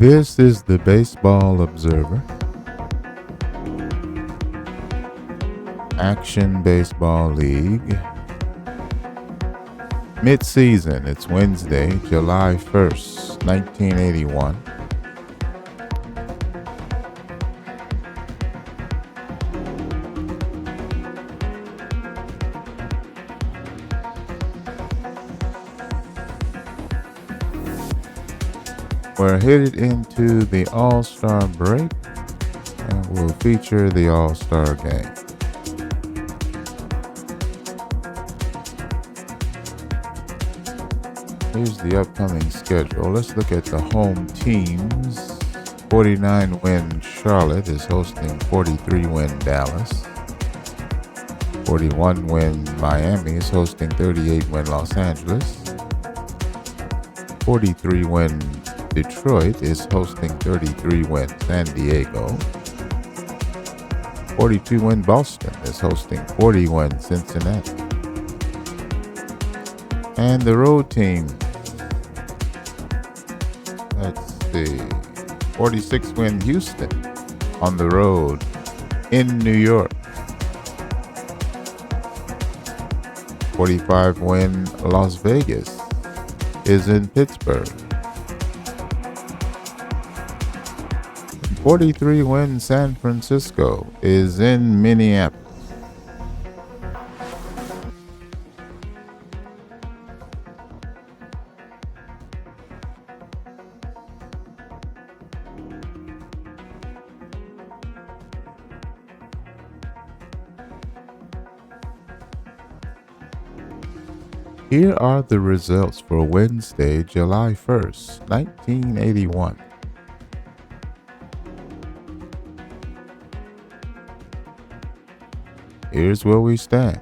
This is the Baseball Observer. Action Baseball League. Mid-season. It's Wednesday, July 1st, 1981. We're headed into the All-Star break, and we'll feature the All-Star game. Here's the upcoming schedule. Let's look at the home teams. 49-win Charlotte is hosting 43-win Dallas. 41-win Miami is hosting 38-win Los Angeles. 43-win Detroit is hosting 33-win San Diego. 42-win Boston is hosting 40-win Cincinnati. And the road team, let's see, 46-win Houston on the road in New York. 45-win Las Vegas is in Pittsburgh. 43-win San Francisco is in Minneapolis. Here are the results for Wednesday, July 1st, 1981. Here's where we stand.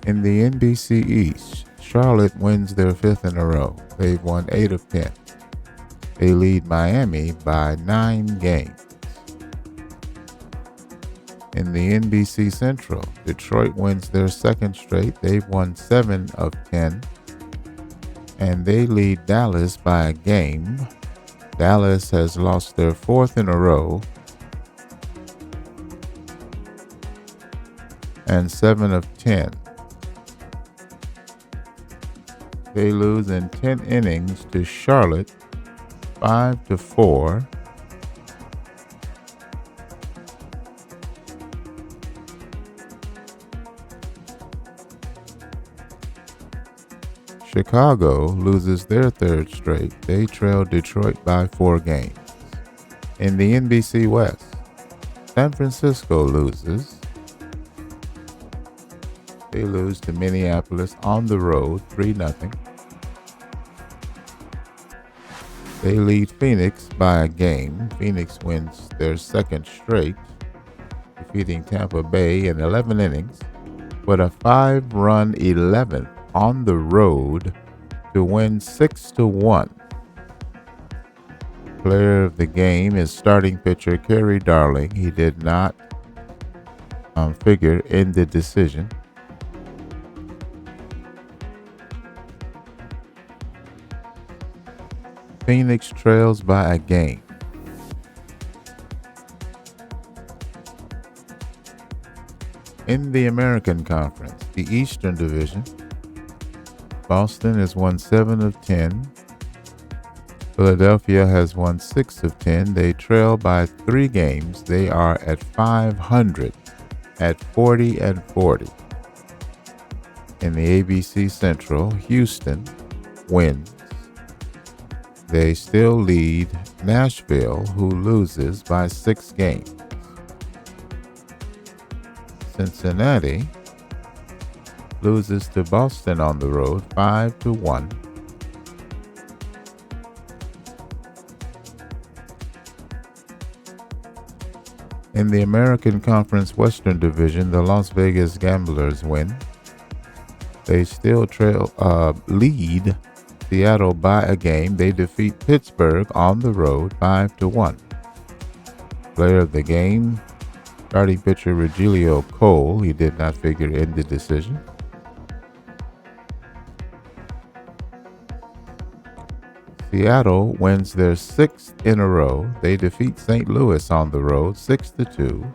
In the NBC East, Charlotte wins their 5th in a row. They've won 8 of 10. They lead Miami by 9 games. In the NBC Central, Detroit wins their 2nd straight. They've won 7 of 10. And they lead Dallas by a game. Dallas has lost their 4th in a row and 7 of 10. They lose in 10 innings to Charlotte, 5-4. Chicago loses their 3rd straight. They trail Detroit by 4 games. In the NBC West, San Francisco loses. They lose to Minneapolis on the road, 3-0. They lead Phoenix by a game. Phoenix wins their 2nd straight, defeating Tampa Bay in 11 innings with a 5-run 11th on the road to win 6-1. Player of the game is starting pitcher Kerry Darling. He did not figure in the decision. Phoenix trails by a game. In the American Conference, the Eastern Division, Boston has won 7 of 10. Philadelphia has won 6 of 10. They trail by 3 games. They are at 500 at 40-40. In the ABC Central, Houston wins. They still lead Nashville, who loses by 6 games. Cincinnati loses to Boston on the road, 5-1. In the American Conference Western Division, the Las Vegas Gamblers win. They still lead Seattle by a game. They defeat Pittsburgh on the road, 5-1. Player of the game, starting pitcher Regilio Cole. He did not figure in the decision. Seattle wins their sixth in a row. They defeat St. Louis on the road 6-2.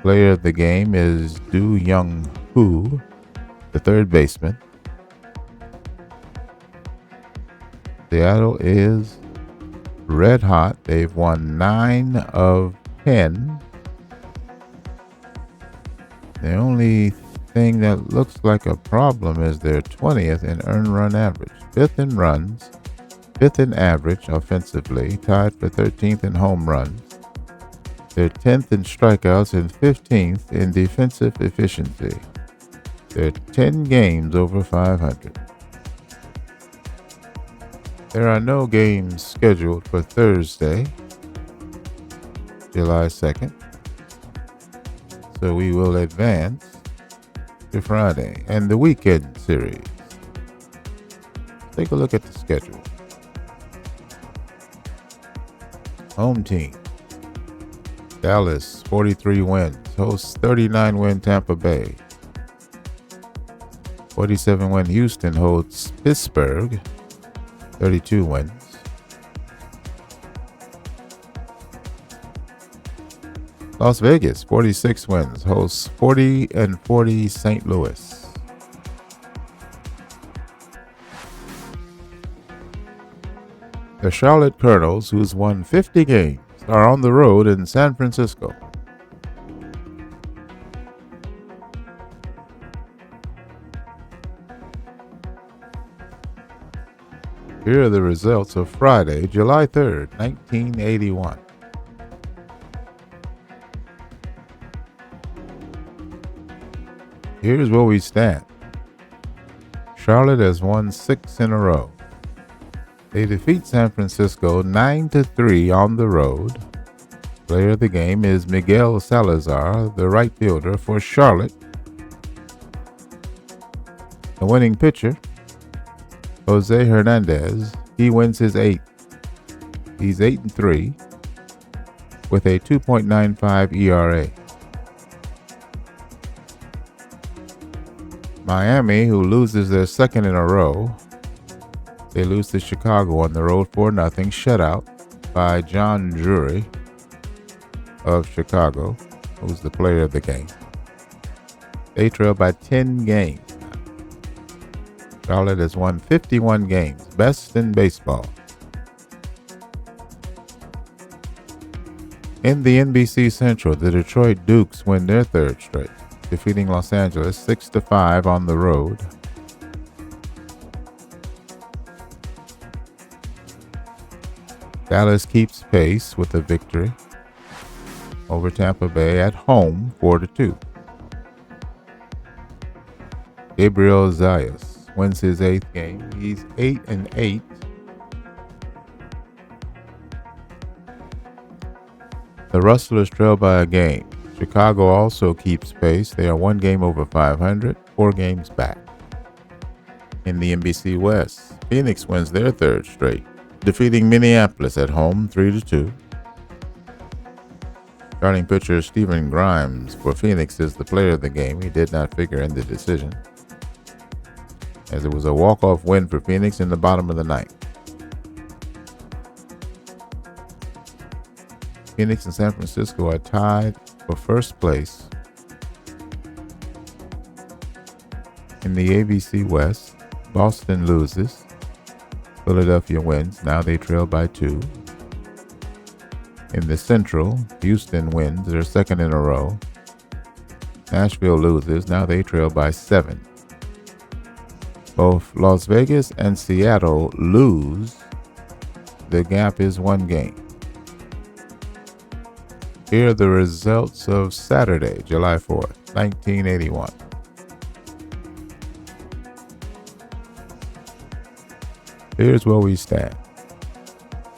Player of the game is Do Young Hoo, the third baseman. Seattle is red hot. They've won 9 of 10. The only thing that looks like a problem is their 20th in earned run average, 5th in runs, 5th in average offensively, tied for 13th in home runs. They're 10th in strikeouts and 15th in defensive efficiency. They're 10 games over 500. There are no games scheduled for Thursday, July 2nd. So we will advance to Friday and the weekend series. Take a look at the schedule. Home team. Dallas, 43 wins. Hosts 39-win Tampa Bay. 47-win Houston holds Pittsburgh. 32 wins. Las Vegas, 46 wins. Hosts 40-40 St. Louis. The Charlotte Colonels, who's won 50 games, are on the road in San Francisco. Here are the results of Friday, July 3rd, 1981. Here's where we stand. Charlotte has won 6 in a row. They defeat San Francisco 9-3 on the road. Player of the game is Miguel Salazar, the right fielder for Charlotte. The winning pitcher, Jose Hernandez, he wins his 8th. He's 8-3 with a 2.95 ERA. Miami, who loses their second in a row, they lose to Chicago on the road 4-0, shutout by John Drury of Chicago, who's the player of the game. They trail by 10 games. Charlotte has won 51 games, best in baseball. In the NBC Central, the Detroit Dukes win their third straight, defeating Los Angeles 6-5 on the road. Dallas keeps pace with a victory over Tampa Bay at home 4-2. Gabriel Zayas wins his 8th game. He's 8-8. The Rustlers trail by a game. Chicago also keeps pace. They are 1 game over 500, 4 games back. In the NBC West, Phoenix wins their third straight, defeating Minneapolis at home 3-2. Starting pitcher Stephen Grimes for Phoenix is the player of the game. He did not figure in the decision, as it was a walk-off win for Phoenix in the bottom of the ninth. Phoenix and San Francisco are tied for first place in the ABC West. Boston loses. Philadelphia wins. Now they trail by 2. In the Central, Houston wins their second in a row. Nashville loses. Now they trail by 7. Both Las Vegas and Seattle lose. The gap is 1 game. Here are the results of Saturday, July 4th, 1981. Here's where we stand.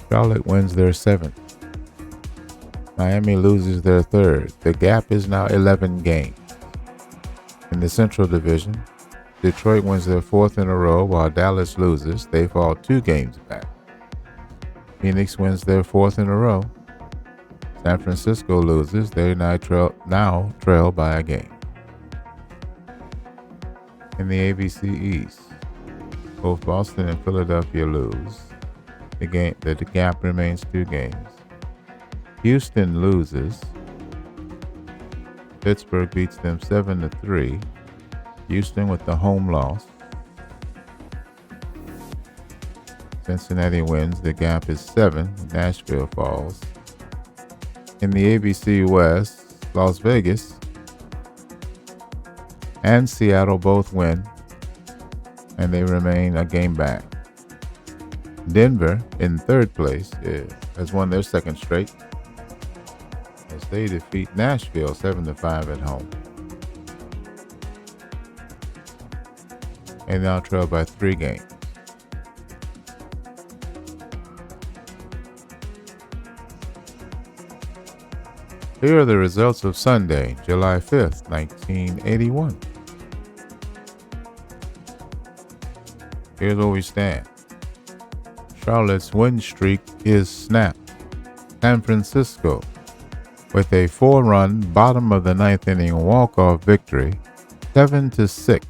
Charlotte wins their 7th. Miami loses their 3rd. The gap is now 11 games. In the Central Division, Detroit wins their 4th in a row while Dallas loses. They fall 2 games back. Phoenix wins their 4th in a row. San Francisco loses. They now trail by a game. In the ABC East, both Boston and Philadelphia lose. The gap remains 2 games. Houston loses. Pittsburgh beats them 7-3. Houston with the home loss. Cincinnati wins. The gap is 7. Nashville falls. In the ABC West, Las Vegas and Seattle both win, and they remain a game back. Denver, in 3rd place, has won their 2nd straight as they defeat Nashville 7-5 at home. And now trail by 3 games. Here are the results of Sunday, July 5th, 1981. Here's where we stand. Charlotte's win streak is snapped. San Francisco, with a 4-run bottom of the 9th inning walk-off victory, 7-6.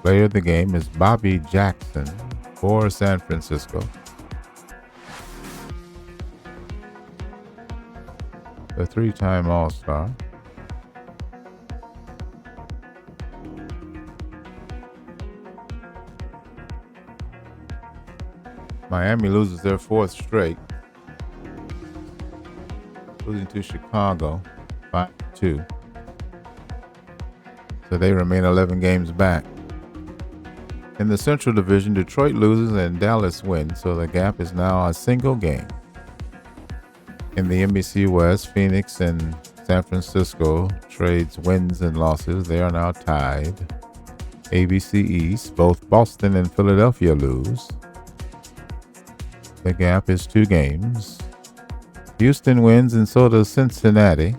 Player of the game is Bobby Jackson for San Francisco. The 3-time All-Star. Miami loses their 4th straight, losing to Chicago 5-2. So they remain 11 games back. In the Central Division, Detroit loses and Dallas wins, so the gap is now a single game. In the NBC West, Phoenix and San Francisco trades wins and losses. They are now tied. ABC East, both Boston and Philadelphia lose. The gap is 2 games. Houston wins and so does Cincinnati.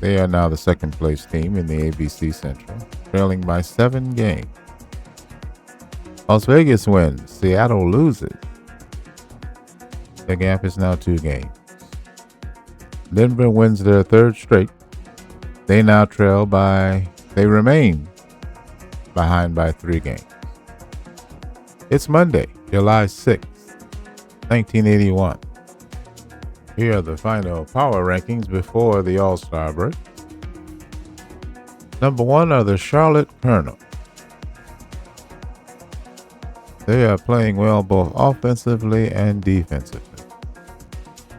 They are now the 2nd place team in the ABC Central, trailing by 7 games. Las Vegas wins. Seattle loses. The gap is now 2 games. Denver wins their 3rd straight. They remain behind by 3 games. It's Monday, July 6th, 1981. Here are the final power rankings before the All-Star break. Number 1 are the Charlotte Colonels. They are playing well both offensively and defensively.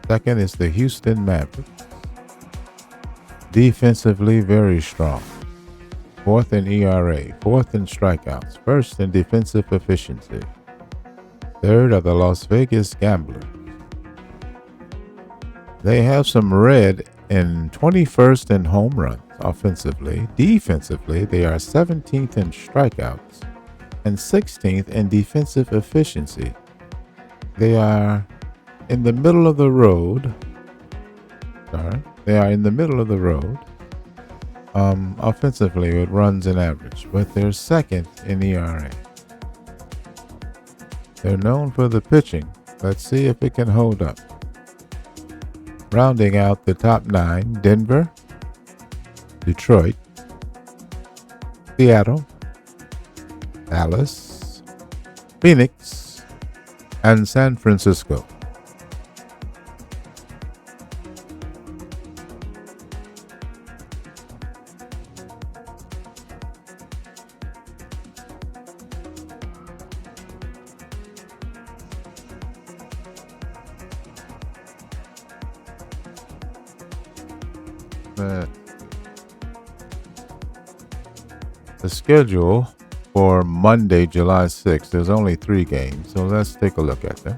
Second is the Houston Mavericks. Defensively very strong. 4th in ERA, 4th in strikeouts, 1st in defensive efficiency. 3rd are the Las Vegas Gamblers. They have some red in 21st in home runs offensively. Defensively, they are 17th in strikeouts and 16th in defensive efficiency. They are in the middle of the road. Offensively with runs and average, but they're 2nd in ERA. They're known for the pitching. Let's see if it can hold up. Rounding out the top 9, Denver, Detroit, Seattle, Dallas, Phoenix, and San Francisco. The schedule for Monday, July 6th, there's only 3 games, so let's take a look at them.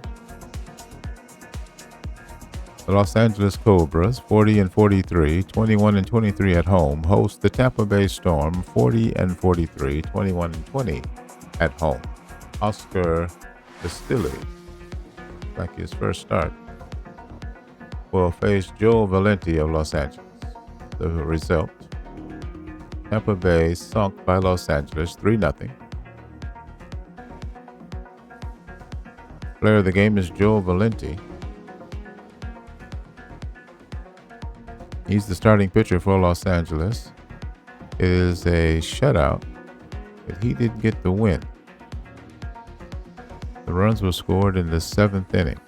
The Los Angeles Cobras, 40-43, 21-23 at home, host the Tampa Bay Storm, 40-43, 21-20 at home. Oscar Castillo, like his first start, will face Joe Valenti of Los Angeles. The result, Tampa Bay sunk by Los Angeles 3-0. Player of the game is Joe Valenti. He's the starting pitcher for Los Angeles. It is a shutout, but he did get the win. The runs were scored in the 7th inning.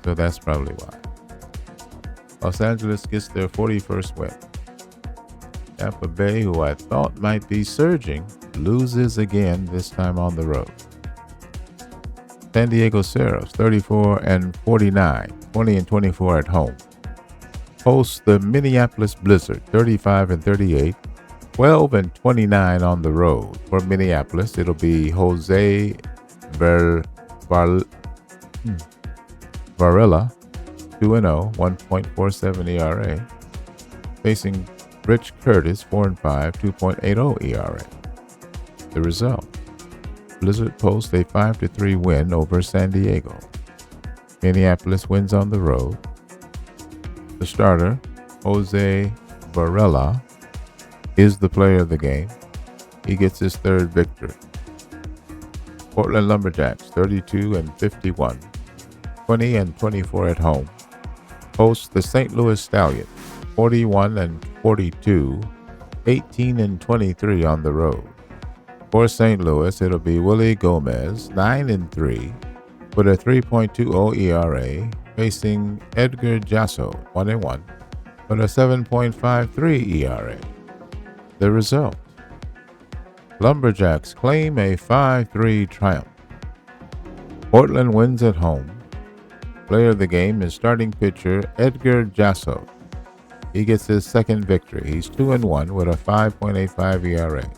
So that's probably why. Los Angeles gets their 41st win. Tampa Bay, who I thought might be surging, loses again, this time on the road. San Diego Ceros, 34-49, 20-24 at home. Hosts the Minneapolis Blizzard, 35-38, 12-29 on the road. For Minneapolis, it'll be Jose Varela, 2-0, 1.47 ERA, facing Rich Curtis, 4-5, 2.80 ERA. The result: Blizzard posts a 5-3 win over San Diego. Minneapolis wins on the road. The starter, Jose Varela, is the player of the game. He gets his third victory. Portland Lumberjacks, 32-51, 20-24 at home, hosts the St. Louis Stallions, 41-42, 18-23 on the road. For St. Louis, it'll be Willie Gomez, 9-3, with a 3.20 ERA, facing Edgar Jasso, 1-1, with a 7.53 ERA. The result: Lumberjacks claim a 5-3 triumph. Portland wins at home. Player of the game is starting pitcher Edgar Jasso. He gets his second victory. He's 2-1 with a 5.85 ERA.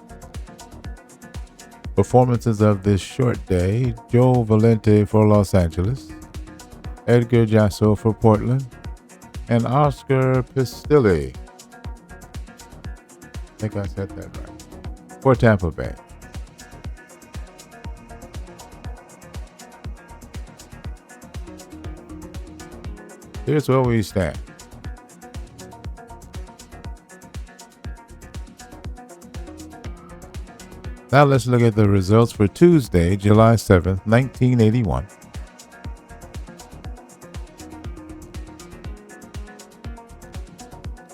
Performances of this short day: Joe Valente for Los Angeles, Edgar Jasso for Portland, and Oscar Pistilli, I think I said that right, for Tampa Bay. Here's where we stand. Now let's look at the results for Tuesday, July 7th, 1981.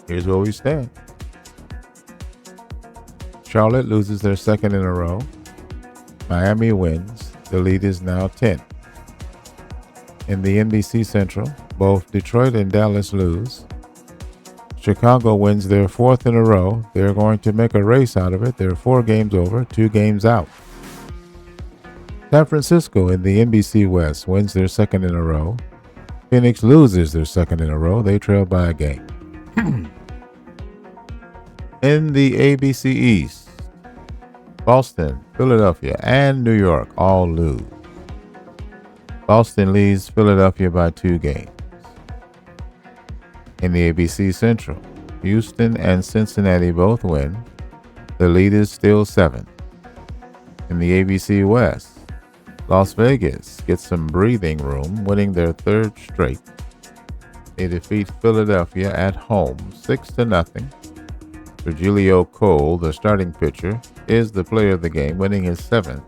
Here's where we stand. Charlotte loses their second in a row. Miami wins. The lead is now 10. In the NBC Central, both Detroit and Dallas lose. Chicago wins their fourth in a row. They're going to make a race out of it. They're 4 games over, 2 games out. San Francisco in the NBC West wins their second in a row. Phoenix loses their second in a row. They trail by a game. In the ABC East, Boston, Philadelphia, and New York all lose. Boston leads Philadelphia by 2 games. In the ABC Central, Houston and Cincinnati both win. The lead is still 7. In the ABC West, Las Vegas gets some breathing room, winning their 3rd straight. They defeat Philadelphia at home 6-0. Virgilio Cole, the starting pitcher, is the player of the game, winning his 7th.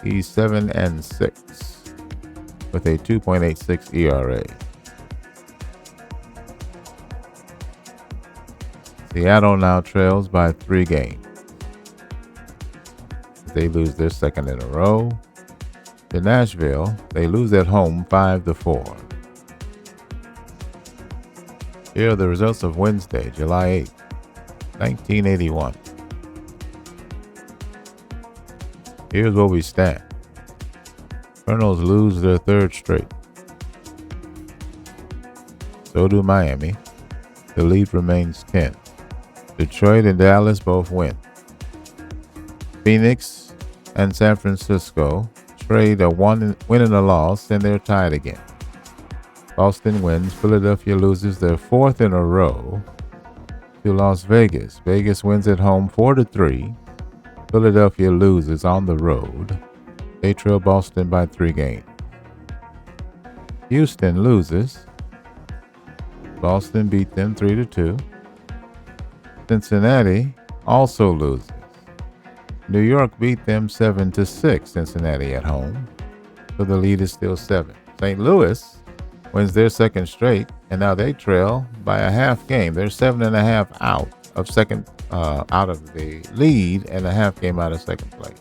He's 7-6 with a 2.86 ERA. Seattle now trails by 3 games. They lose their second in a row. To Nashville, they lose at home 5-4. Here are the results of Wednesday, July 8th, 1981. Here's where we stand. Colonels lose their 3rd straight. So do Miami. The lead remains 10. Detroit and Dallas both win. Phoenix and San Francisco trade a win and a loss, and they're tied again. Boston wins. Philadelphia loses their 4th in a row to Las Vegas. Vegas wins at home 4-3. Philadelphia loses on the road. They trail Boston by 3 games. Houston loses. Boston beat them 3-2. Cincinnati also loses. New York beat them 7-6, Cincinnati at home. So the lead is still 7. St. Louis wins their 2nd straight, and now they trail by a half game. They're 7.5 out of the lead and a half game out of second place.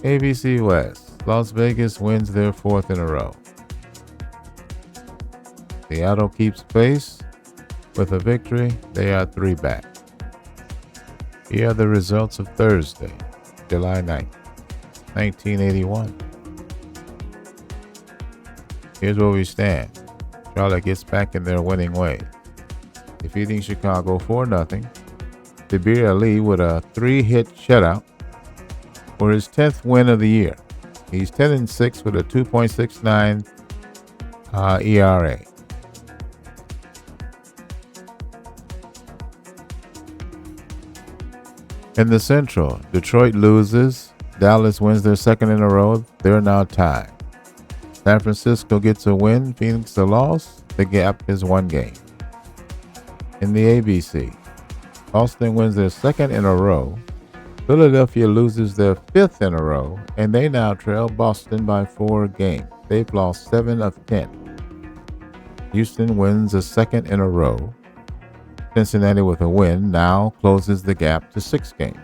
ABC West. Las Vegas wins their 4th in a row. Seattle keeps pace with a victory. They are 3 back. Here are the results of Thursday, July 9th, 1981. Here's where we stand. Charlotte gets back in their winning way, defeating Chicago 4-0. Debir Ali with a 3-hit shutout for his 10th win of the year. He's 10-6 with a 2.69 ERA. In the Central, Detroit loses. Dallas wins their 2nd in a row. They're now tied. San Francisco gets a win. Phoenix a loss. The gap is 1 game. In the ABC, Boston wins their 2nd in a row. Philadelphia loses their 5th in a row, and they now trail Boston by 4 games. They've lost 7 of 10. Houston wins a 2nd in a row. Cincinnati with a win now closes the gap to 6 games.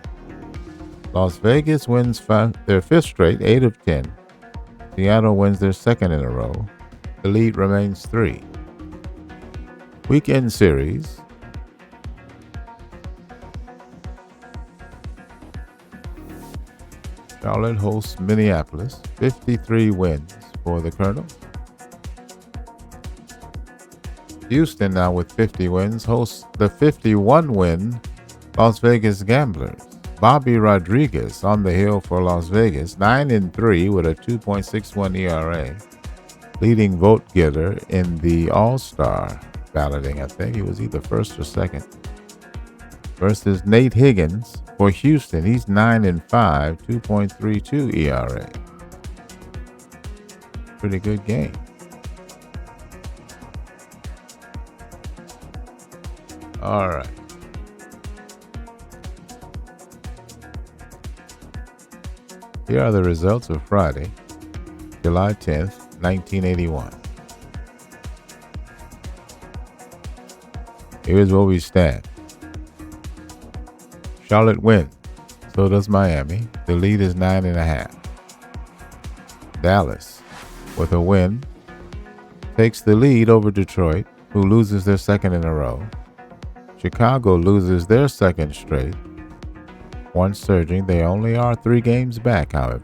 Las Vegas wins their 5th straight, 8 of 10. Seattle wins their 2nd in a row. The lead remains 3. Weekend series. Charlotte hosts Minneapolis, 53 wins for the Colonels. Houston, now with 50 wins, hosts the 51-win Las Vegas Gamblers. Bobby Rodriguez on the hill for Las Vegas, 9-3 with a 2.61 ERA, leading vote getter in the All-Star balloting. I think he was either first or second. Versus Nate Higgins for Houston. He's 9-5, 2.32 ERA. Pretty good game. All right. Here are the results of Friday, July 10th, 1981. Here's where we stand. Charlotte wins. So does Miami. The lead is 9.5. Dallas, with a win, takes the lead over Detroit, who loses their 2nd in a row. Chicago loses their 2nd straight. Once surging, they only are 3 games back, however.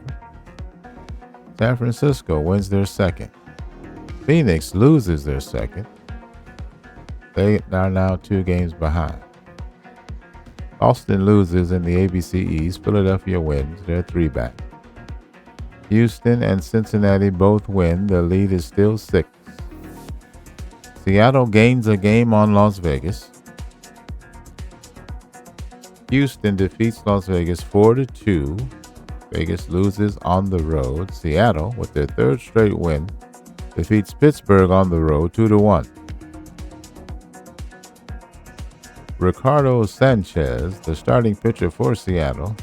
San Francisco wins their 2nd. Phoenix loses their 2nd. They are now 2 games behind. Boston loses in the ABC East. Philadelphia wins. They're 3 back. Houston and Cincinnati both win. The lead is still 6. Seattle gains a game on Las Vegas. Houston defeats Las Vegas 4-2. Vegas loses on the road. Seattle, with their 3rd straight win, defeats Pittsburgh on the road 2-1. Ricardo Sanchez, the starting pitcher for Seattle,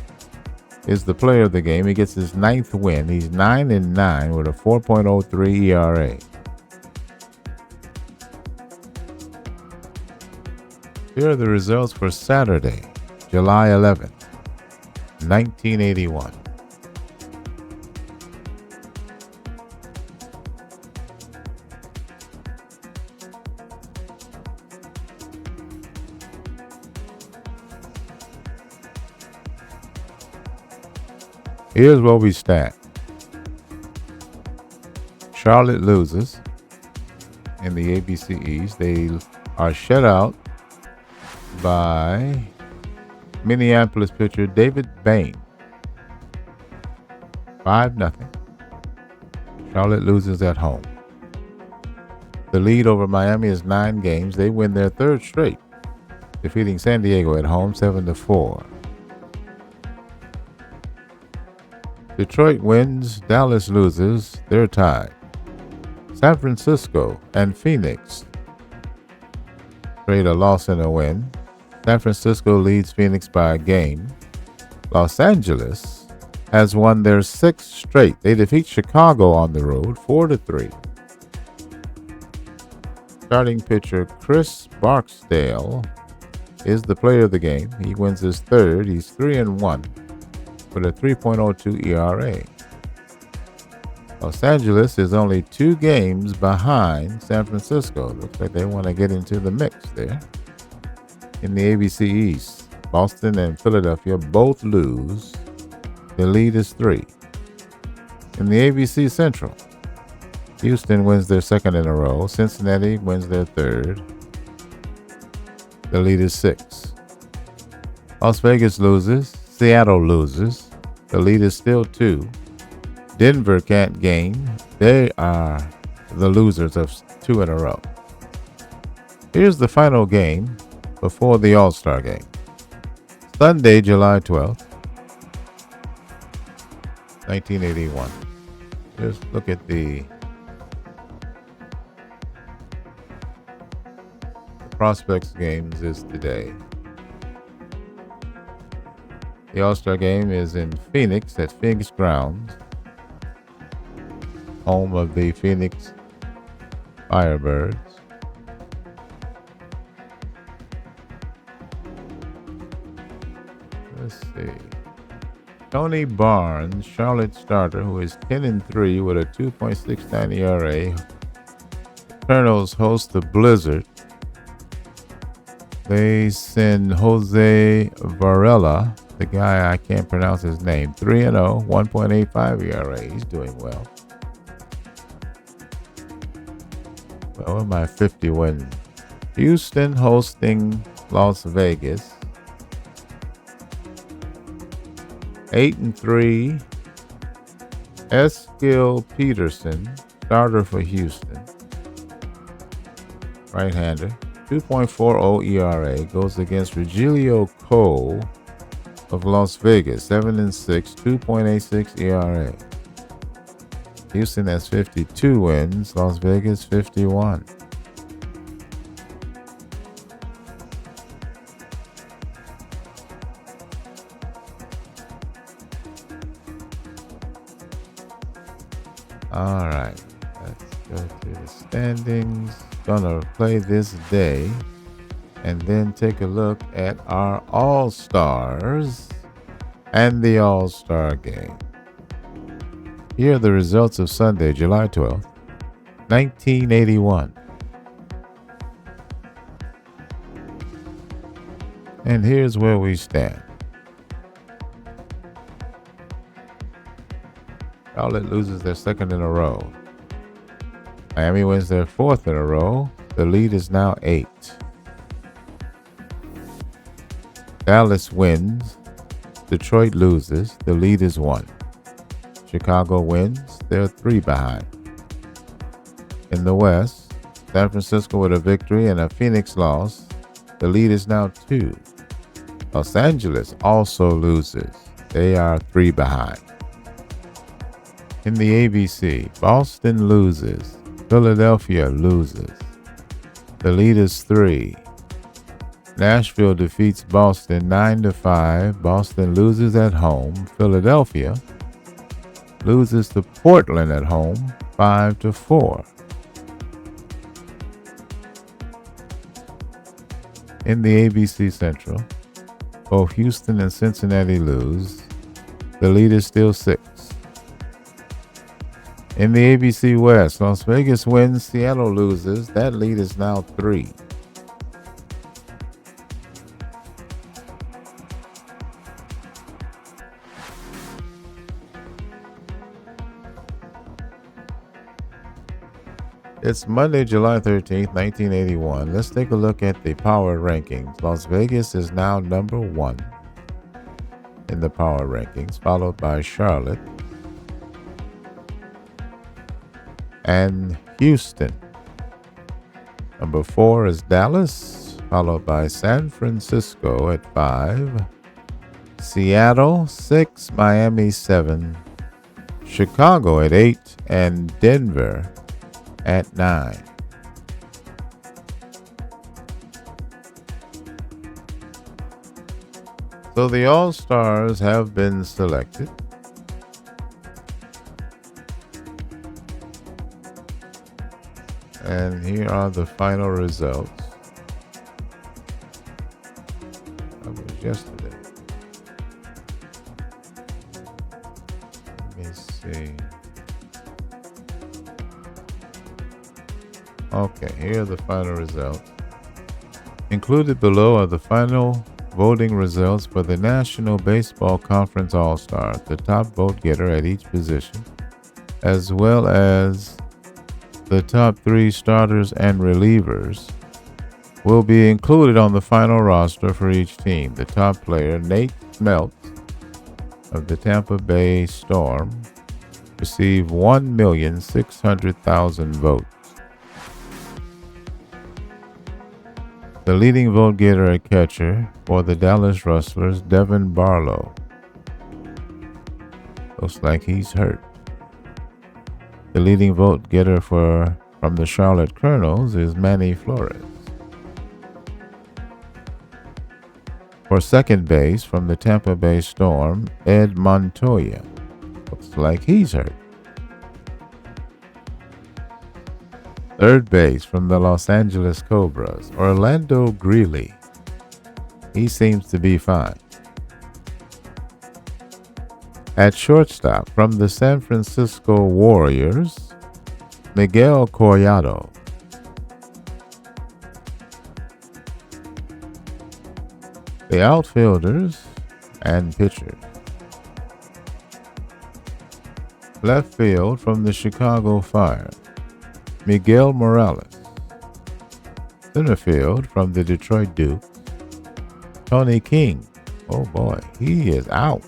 is the player of the game. He gets his 9th win. He's 9-9 with a 4.03 ERA. Here are the results for Saturday, July 11th, 1981. Here's where we stand. Charlotte loses in the ABC East. They are shut out by Minneapolis pitcher David Bain. 5-0. Charlotte loses at home. The lead over Miami is 9 games. They win their 3rd straight, defeating San Diego at home 7-4. Detroit wins. Dallas loses. They're tied. San Francisco and Phoenix trade a loss and a win. San Francisco leads Phoenix by a game. Los Angeles has won their 6th straight. They defeat Chicago on the road 4-3. Starting pitcher Chris Barksdale is the player of the game. He wins his 3rd. He's 3-1 with a 3.02 ERA. Los Angeles is only 2 games behind San Francisco. Looks like they want to get into the mix there. In the ABC East, Boston and Philadelphia both lose. The lead is 3. In the ABC Central, Houston wins their 2nd in a row. Cincinnati wins their 3rd. The lead is 6. Las Vegas loses. Seattle loses. The lead is still 2. Denver can't gain. They are the losers of 2 in a row. Here's the final game before the All-Star game. Sunday, July 12th, 1981. Just look at the Prospects games is today. The All-Star game is in Phoenix at Phoenix Grounds, home of the Phoenix Firebirds. Let's see. Tony Barnes, Charlotte starter, who is 10-3 with a 2.69 ERA. Colonels host the Blizzard. They send Jose Varela, the guy I can't pronounce his name, 3-0, 1.85 ERA. He's doing well. Well, my 50 win. Houston hosting Las Vegas. 8-3. Eskil Peterson, starter for Houston. Right-hander. 2.40 ERA goes against Regilio Cole of Las Vegas. 7-6, 2.86 ERA. Houston has 52 wins. Las Vegas 51. All right, let's go to the standings. Gonna play this day and then take a look at our All-Stars and the All-Star game. Here are the results of Sunday, July 12th, 1981. And here's where we stand. Charlotte loses their 2nd in a row. Miami wins their 4th in a row. The lead is now 8. Dallas wins. Detroit loses. The lead is 1. Chicago wins. They're 3 behind. In the West, San Francisco with a victory and a Phoenix loss. The lead is now 2. Los Angeles also loses. They are 3 behind. In the ABC, Boston loses. Philadelphia loses. The lead is 3. Nashville defeats Boston 9-5. Boston loses at home. Philadelphia loses to Portland at home 5-4. In the ABC Central, both Houston and Cincinnati lose. The lead is still 6. In the ABC West, Las Vegas wins, Seattle loses. That lead is now 3. It's Monday, July 13th, 1981. Let's take a look at the power rankings. Las Vegas is now number 1 in the power rankings, followed by Charlotte and Houston. Number 4 is Dallas, followed by San Francisco at 5, Seattle 6, Miami 7, Chicago at 8, and Denver at 9. So the All-Stars have been selected. And here are the final results. That was yesterday. see. Okay, here are the final results. Included below are the final voting results for the National Baseball Conference All-Stars, the top vote getter at each position, as well as the top 3 starters and relievers will be included on the final roster for each team. The top player, Nate Smeltz of the Tampa Bay Storm, received 1,600,000 votes. The leading vote getter at catcher for the Dallas Rustlers, Devin Barlow. Looks like he's hurt. The leading vote getter from the Charlotte Colonels is Manny Flores. For second base from the Tampa Bay Storm, Ed Montoya. Looks like he's hurt. Third base from the Los Angeles Cobras, Orlando Greeley. He seems to be fine. At shortstop from the San Francisco Warriors, Miguel Collado. The outfielders and pitchers. Left field from the Chicago Fire, Miguel Morales. Center field from the Detroit Dukes, Tony King. Oh boy, he is out.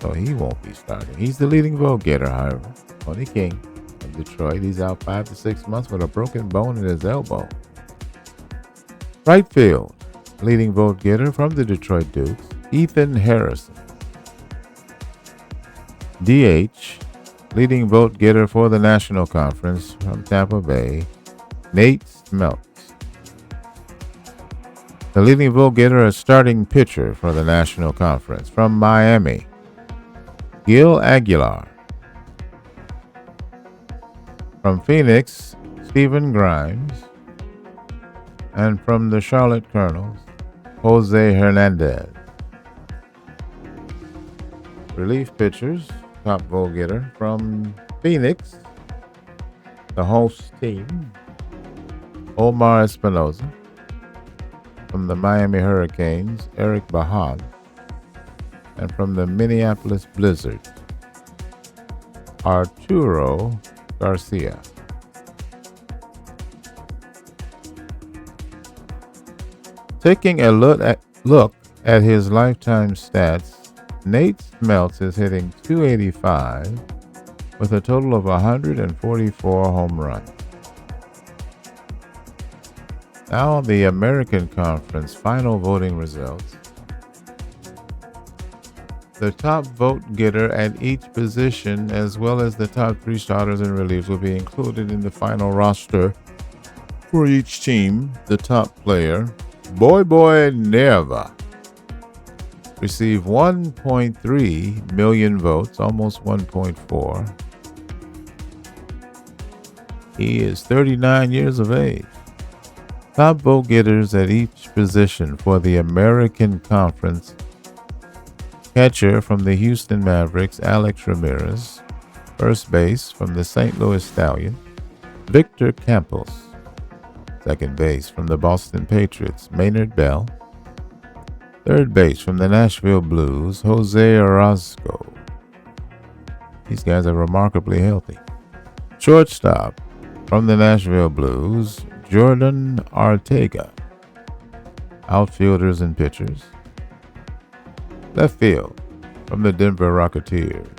So he won't be starting. He's the leading vote getter, however. Tony King of Detroit. He's out 5 to 6 months with a broken bone in his elbow. Right field, leading vote getter from the Detroit Dukes, Ethan Harrison. DH, leading vote getter for the National Conference from Tampa Bay, Nate Smeltz. The leading vote getter as starting pitcher for the National Conference from Miami, Gil Aguilar. From Phoenix, Stephen Grimes. And from the Charlotte Colonels, Jose Hernandez. Relief pitchers, top vote getter from Phoenix, the host team, Omar Espinoza. From the Miami Hurricanes, Eric Bahan. And from the Minneapolis Blizzard, Arturo Garcia. Taking a look at his lifetime stats, Nate Smeltz is hitting .285 with a total of 144 home runs. Now the American Conference final voting results. The top vote getter at each position, as well as the top 3 starters and relievers, will be included in the final roster for each team. The top player, Boy Neva, received 1.3 million votes, almost 1.4. He is 39 years of age. Top vote getters at each position for the American Conference. Catcher from the Houston Mavericks, Alex Ramirez. First base from the St. Louis Stallions, Victor Campos. Second base from the Boston Patriots, Maynard Bell. Third base from the Nashville Blues, Jose Orozco. These guys are remarkably healthy. Shortstop from the Nashville Blues, Jordan Arteaga. Outfielders and pitchers. Left field from the Denver Rocketeers,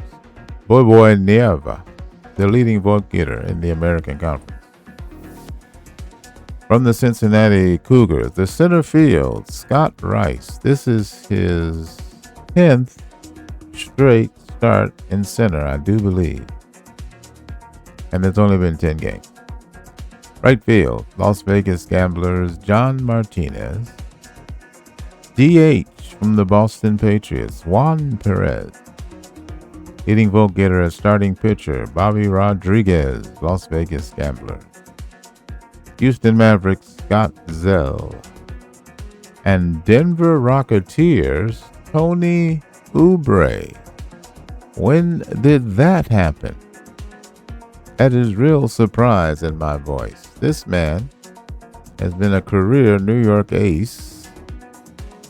Boy Neva, the leading vote getter in the American Conference. From the Cincinnati Cougars, the center field, Scott Rice. This is his 10th straight start in center, I do believe. And it's only been 10 games. Right field, Las Vegas Gamblers, John Martinez. DH from the Boston Patriots, Juan Perez. Leading vote getter as starting pitcher, Bobby Rodriguez, Las Vegas Gambler. Houston Mavericks, Scott Zell. And Denver Rocketeers, Tony Oubre. When did that happen? That is real surprise in my voice. This man has been a career New York ace,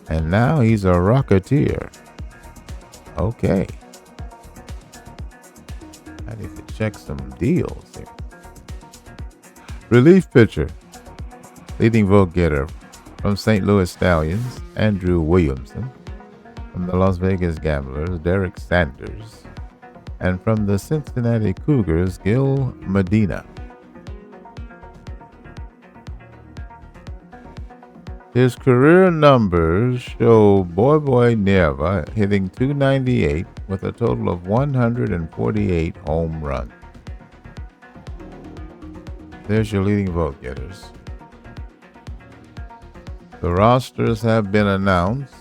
and now he's a Rocketeer. Okay. I need to check some deals here. Relief pitcher, leading vote getter from St. Louis Stallions, Andrew Williamson. From the Las Vegas Gamblers, Derek Sanders. And from the Cincinnati Cougars, Gil Medina. His career numbers show Boy Neva hitting .298 with a total of 148 home runs. There's your leading vote getters. The rosters have been announced.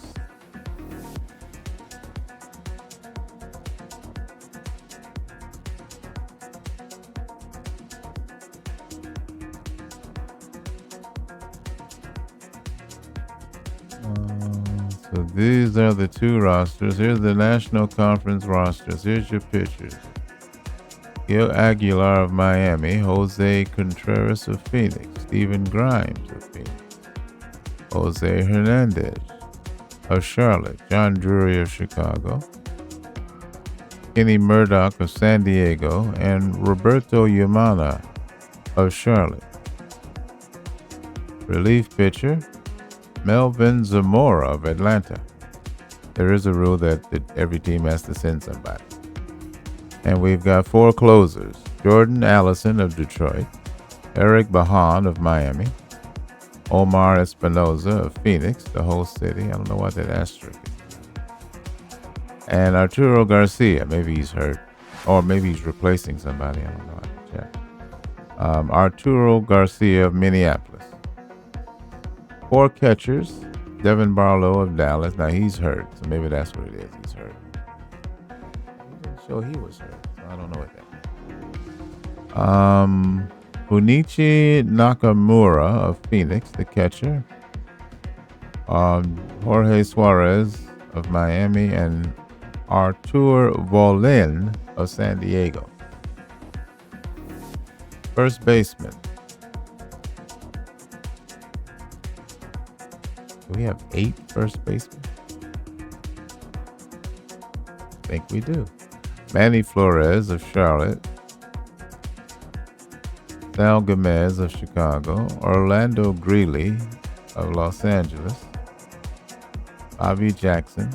So these are the two rosters. Here's the National Conference rosters. Here's your pitchers. Gil Aguilar of Miami, Jose Contreras of Phoenix, Steven Grimes of Phoenix, Jose Hernandez of Charlotte, John Drury of Chicago, Kenny Murdoch of San Diego, and Roberto Yamana of Charlotte. Relief pitcher, Melvin Zamora of Atlanta. There is a rule that every team has to send somebody. And we've got four closers. Jordan Allison of Detroit, Eric Bahan of Miami, Omar Espinoza of Phoenix, the host city. I don't know what that asterisk is. And Arturo Garcia, maybe he's hurt. Or maybe he's replacing somebody. I don't know. I have to check. Arturo Garcia of Minneapolis. Four catchers. Devin Barlow of Dallas. Now he's hurt, so maybe that's what it is. He's hurt. He didn't show he was hurt, so I don't know what that means. Junichi Nakamura of Phoenix, the catcher. Jorge Suarez of Miami, and Artur Volin of San Diego. First baseman. Do we have 8 first basemen? I think we do. Manny Flores of Charlotte, Sal Gomez of Chicago, Orlando Greeley of Los Angeles, Bobby Jackson,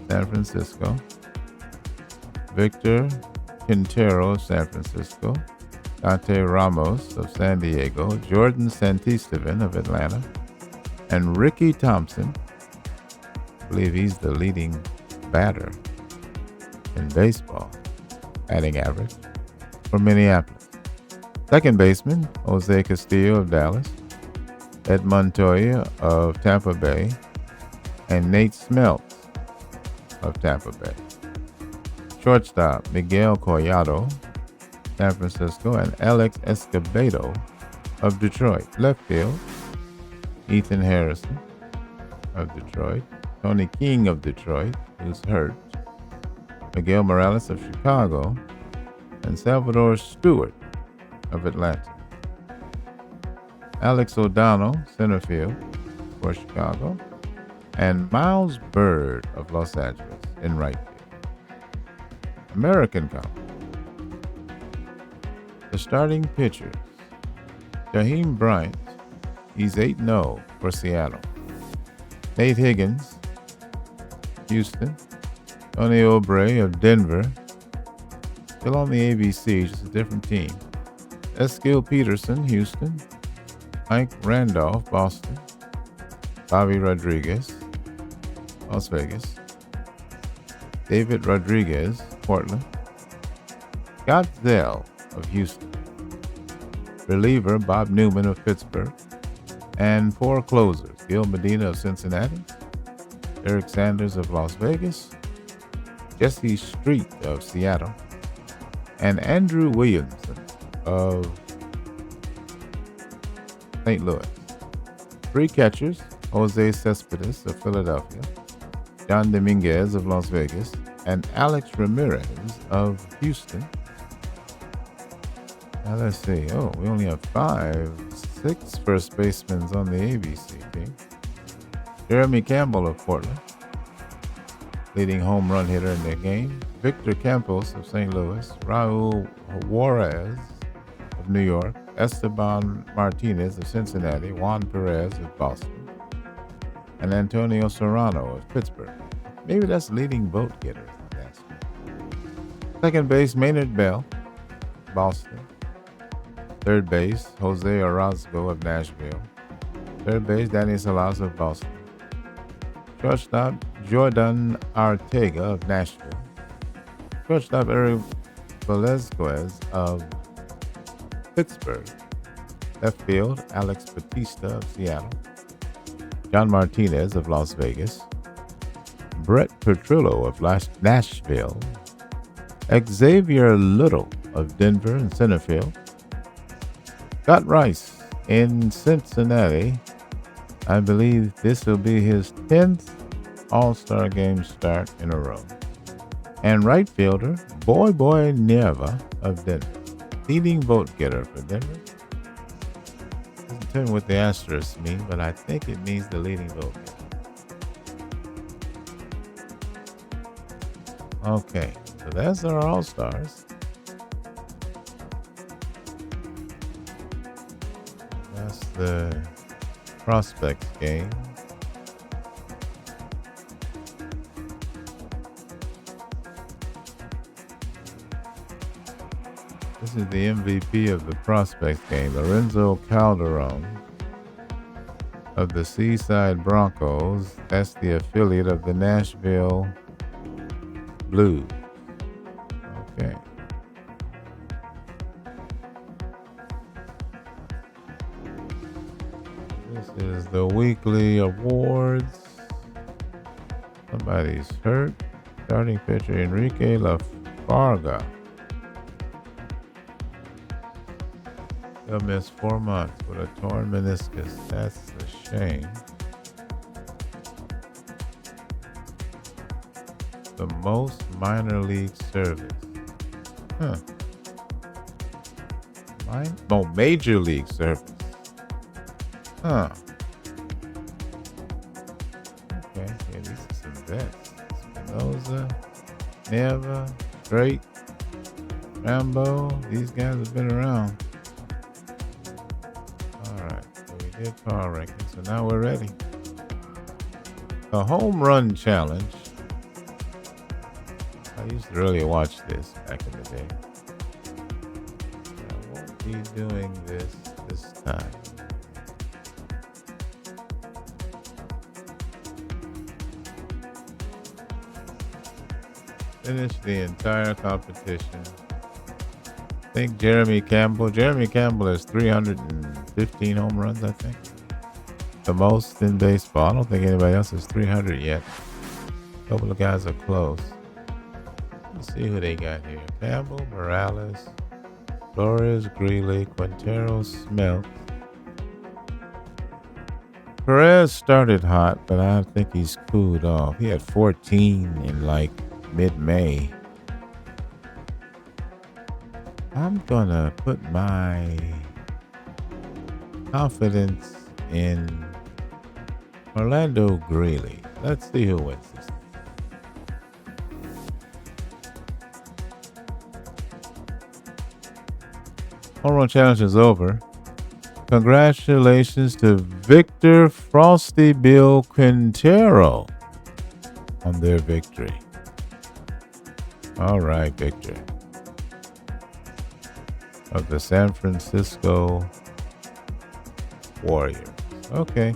San Francisco, Victor Quintero of San Francisco, Dante Ramos of San Diego, Jordan Santisteban of Atlanta, and Ricky Thompson. I believe he's the leading batter in baseball, batting average, from Minneapolis. Second baseman, Jose Castillo of Dallas, Ed Montoya of Tampa Bay, and Nate Smeltz of Tampa Bay. Shortstop, Miguel Collado, San Francisco, and Alex Escobedo of Detroit. Left field, Ethan Harrison of Detroit, Tony King of Detroit, who's hurt, Miguel Morales of Chicago, and Salvador Stewart of Atlanta. Alex O'Donnell, center field for Chicago, and Miles Bird of Los Angeles in right field. American Conference. The starting pitchers, Jaheim Bryant, he's 8-0 for Seattle. Nate Higgins, Houston. Tony Obrey of Denver, still on the ABC, just a different team. Eskil Peterson, Houston. Mike Randolph, Boston. Bobby Rodriguez, Las Vegas. David Rodriguez, Portland. Scott Zell of Houston. Reliever, Bob Newman of Pittsburgh. And 4 closers, Gil Medina of Cincinnati, Derek Sanders of Las Vegas, Jesse Street of Seattle, and Andrew Williamson of St. Louis. 3 catchers, Jose Cespedes of Philadelphia, John Dominguez of Las Vegas, and Alex Ramirez of Houston. Now let's see. Oh, we only have 6 first basemen on the ABC team. Jeremy Campbell of Portland, leading home run hitter in the game. Victor Campos of St. Louis. Raul Juarez of New York. Esteban Martinez of Cincinnati. Juan Perez of Boston. And Antonio Serrano of Pittsburgh. Maybe that's leading vote getter. Second base, Maynard Bell, Boston. Third base, Jose Orozco of Nashville. Third base, Danny Salas of Boston. Shortstop, Jordan Arteaga of Nashville. Shortstop, Eric Velazquez of Pittsburgh. Left field, Alex Batista of Seattle. John Martinez of Las Vegas. Brett Petrillo of Nashville. Xavier Little of Denver and center field. Scott Rice in Cincinnati. I believe this will be his 10th All-Star game start in a row. And right fielder, Boy Neva of Denver. Leading vote getter for Denver. Doesn't tell me what the asterisk mean, but I think it means the leading vote getter. Okay, so that's our All-Stars. That's the prospects game. This is the MVP of the prospects game, Lorenzo Calderon of the Seaside Broncos. That's the affiliate of the Nashville Blues. Okay. This is the weekly awards. Somebody's hurt. Starting pitcher Enrique La Farga. He'll miss 4 months with a torn meniscus. That's a shame. The most minor league service. Huh. Major league service. Huh. Okay, yeah, these are some vets. Espinoza, Neva, Drake, Rambo. These guys have been around. Alright, so we did power ranking, so now we're ready. The home run challenge. I used to really watch this back in the day. I won't be doing this time. Finished the entire competition. I think Jeremy Campbell has 315 home runs, I think. The most in baseball. I don't think anybody else has 300 yet. A couple of guys are close. Let's see who they got here. Campbell, Morales, Flores, Greeley, Quintero, Smelt. Perez started hot, but I think he's cooled off. He had 14 in like mid-May. I'm gonna put my confidence in Orlando Greeley. Let's see who wins this. Home run challenge is over. Congratulations to Victor Frosty Bill Quintero on their victory. All right, Victor. Of the San Francisco Warriors. Okay.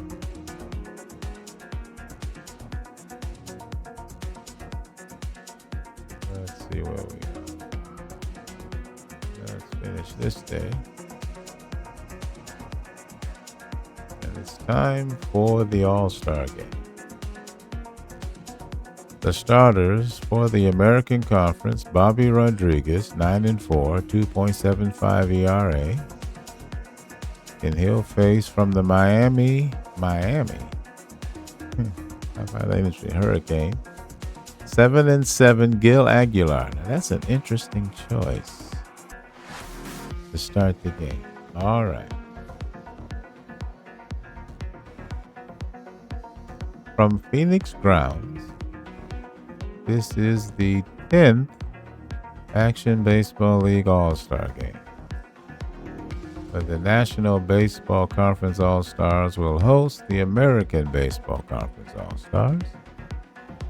Let's see where we are. Let's finish this day. And it's time for the All-Star game. The starters for the American Conference, Bobby Rodriguez, 9-4, 2.75 ERA. And he'll face from the Miami. How about that industry? Hurricane. 7-7 Gil Aguilar. Now, that's an interesting choice to start the game. All right. From Phoenix Grounds, this is the 10th Action Baseball League All-Star game. But the National Baseball Conference All-Stars will host the American Baseball Conference All-Stars.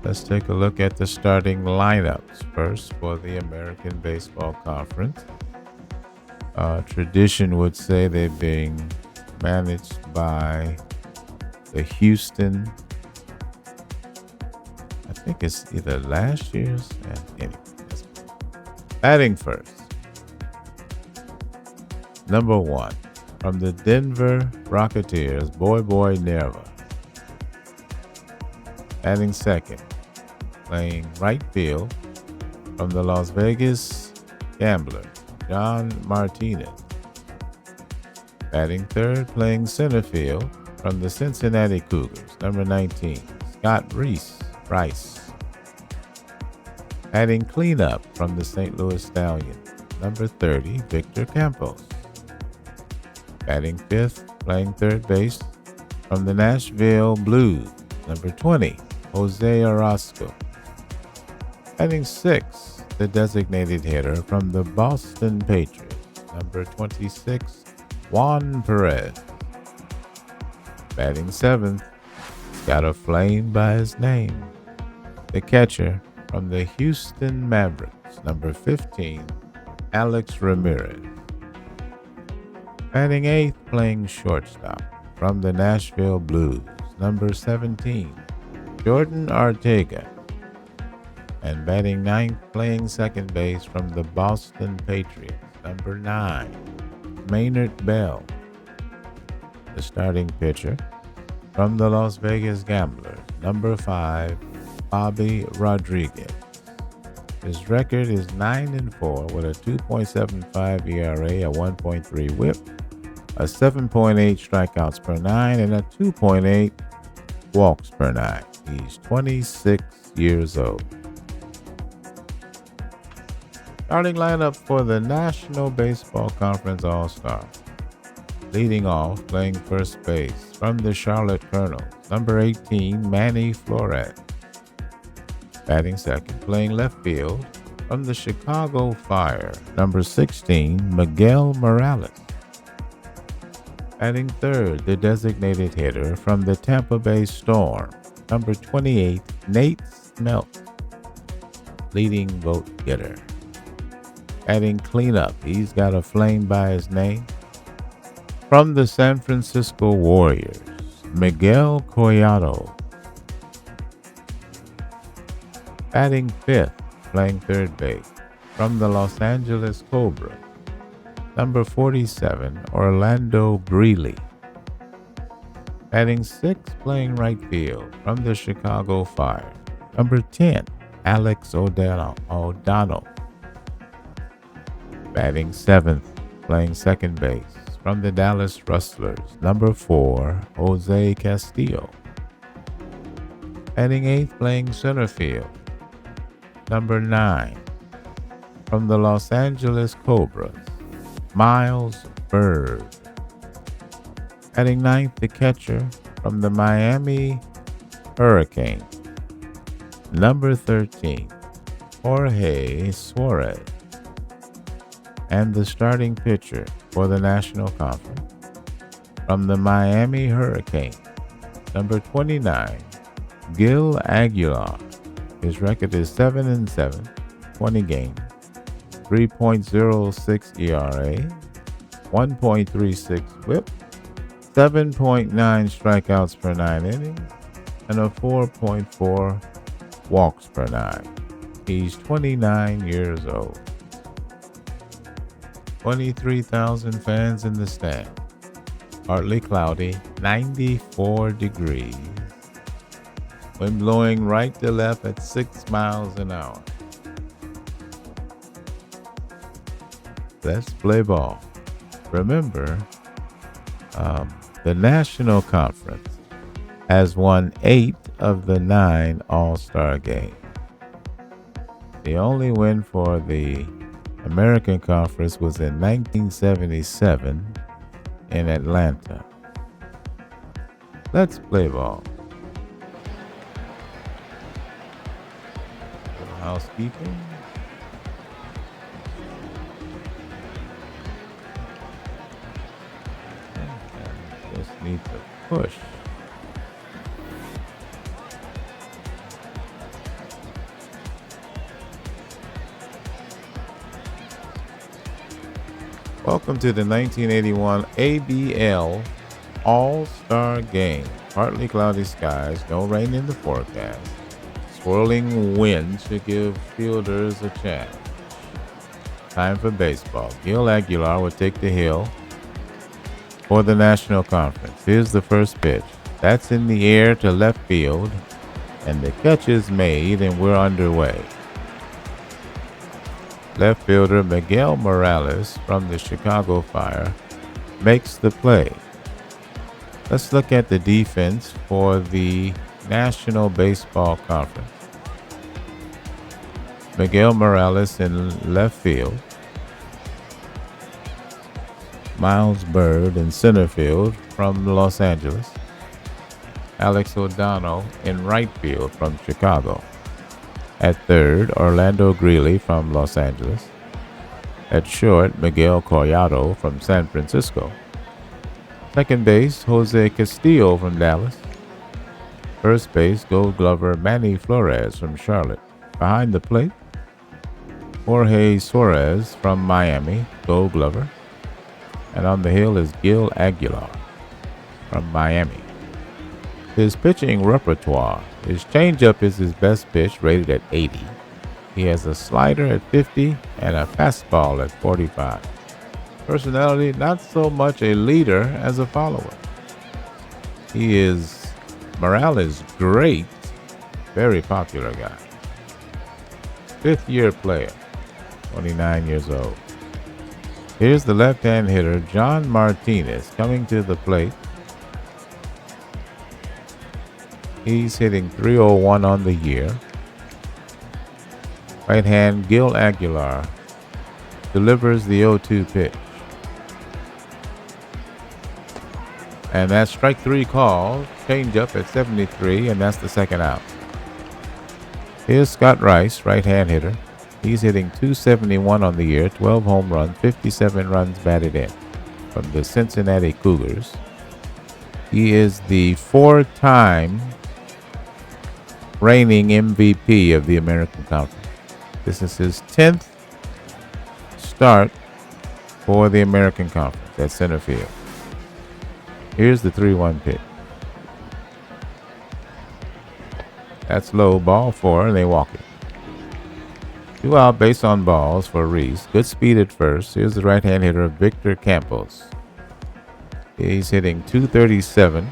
Let's take a look at the starting lineups first for the American Baseball Conference. Tradition would say they're being managed by the Houston, I think it's either last year's, anyway. Batting first. Number 1, from the Denver Rocketeers, Boy Nerva. Batting second, playing right field, from the Las Vegas Gamblers, John Martinez. Batting third, playing center field, from the Cincinnati Cougars, number 19, Scott Rice. Batting cleanup, from the St. Louis Stallions, number 30, Victor Campos. Batting fifth, playing third base, from the Nashville Blues, number 20, Jose Orozco. Batting sixth, the designated hitter from the Boston Patriots, number 26, Juan Perez. Batting seventh, got a flame by his name, the catcher from the Houston Mavericks, number 15, Alex Ramirez. Batting eighth, playing shortstop, from the Nashville Blues, number 17, Jordan Ortega. And batting ninth, playing second base, from the Boston Patriots, number 9, Maynard Bell. The starting pitcher, from the Las Vegas Gamblers, number 5, Bobby Rodriguez. His record is 9-4 with a 2.75 ERA, a 1.3 WHIP, a 7.8 strikeouts per 9, and a 2.8 walks per 9. He's 26 years old. Starting lineup for the National Baseball Conference All-Stars. Leading off, playing first base, from the Charlotte Colonels, number 18, Manny Flores. Batting second, playing left field, from the Chicago Fire, number 16, Miguel Morales. Batting third, the designated hitter from the Tampa Bay Storm, number 28, Nate Smelt. Leading vote getter. Batting cleanup, he's got a flame by his name, from the San Francisco Warriors, Miguel Collado. Batting fifth, playing third base, from the Los Angeles Cobras, number 47, Orlando Greeley. Batting sixth, playing right field, from the Chicago Fire, number 10, Alex O'Donnell. Batting seventh, playing second base, from the Dallas Rustlers, number 4, Jose Castillo. Batting eighth, playing center field, number 9, from the Los Angeles Cobras, Miles Bird. Batting ninth, the catcher from the Miami Hurricane, number 13, Jorge Suarez. And the starting pitcher for the National Conference, from the Miami Hurricane, number 29, Gil Aguilar. His record is 7-7, 20 games, 3.06 ERA, 1.36 WHIP, 7.9 strikeouts per 9 innings, and a 4.4 walks per 9. He's 29 years old. 23,000 fans in the stand. Partly cloudy, 94 degrees. Wind blowing right to left at 6 miles an hour. Let's play ball. Remember, the National Conference has won 8 of the 9 All-Star games. The only win for the American Conference was in 1977 in Atlanta. Let's play ball. Housekeeping. And just need to push. Welcome to the 1981 ABL All-Star Game. Partly cloudy skies, no rain in the forecast. Swirling wind should give fielders a chance. Time for baseball. Gil Aguilar will take the hill for the National Conference. Here's the first pitch. That's in the air to left field, and the catch is made, and we're underway. Left fielder Miguel Morales from the Chicago Fire makes the play. Let's look at the defense for the National Baseball Conference. Miguel Morales in left field. Miles Bird in center field from Los Angeles. Alex O'Donnell in right field from Chicago. At third, Orlando Greeley from Los Angeles. At short, Miguel Collado from San Francisco. Second base, Jose Castillo from Dallas. First base, Gold Glover Manny Flores from Charlotte. Behind the plate, Jorge Suarez from Miami, Gold Glover. And on the hill is Gil Aguilar from Miami. His pitching repertoire. His changeup is his best pitch, rated at 80. He has a slider at 50 and a fastball at 45. Personality, not so much a leader as a follower. Morales, great, very popular guy. Fifth-year player, 29 years old. Here's the left-hand hitter, John Martinez, coming to the plate. He's hitting .301 on the year. Right hand, Gil Aguilar delivers the 0-2 pitch. And that's strike three call. Change up at 73, and that's the second out. Here's Scott Rice, right hand hitter. He's hitting .271 on the year, 12 home runs, 57 runs batted in from the Cincinnati Cougars. He is the four-time reigning MVP of the American Conference. This is his 10th start for the American Conference at center field. Here's the 3-1 pitch. That's low, ball four, and they walk it. 2 out, base on balls for Reese. Good speed at first. Here's the right-hand hitter, Victor Campos. He's hitting .237.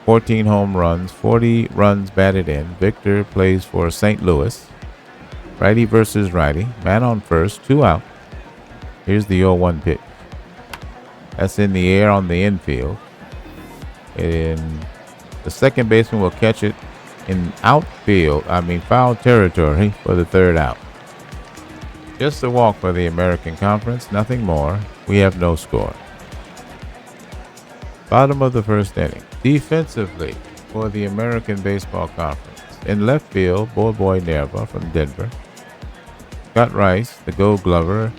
14 home runs, 40 runs batted in. Victor plays for St. Louis. Righty versus righty. Man on first, 2 out. Here's the 0-1 pitch. That's in the air on the infield. And the second baseman will catch it in foul territory for the third out. Just a walk for the American Conference, nothing more. We have no score. Bottom of the first inning. Defensively for the American Baseball Conference. In left field, Boy Nerva from Denver. Scott Rice, the Gold Glover,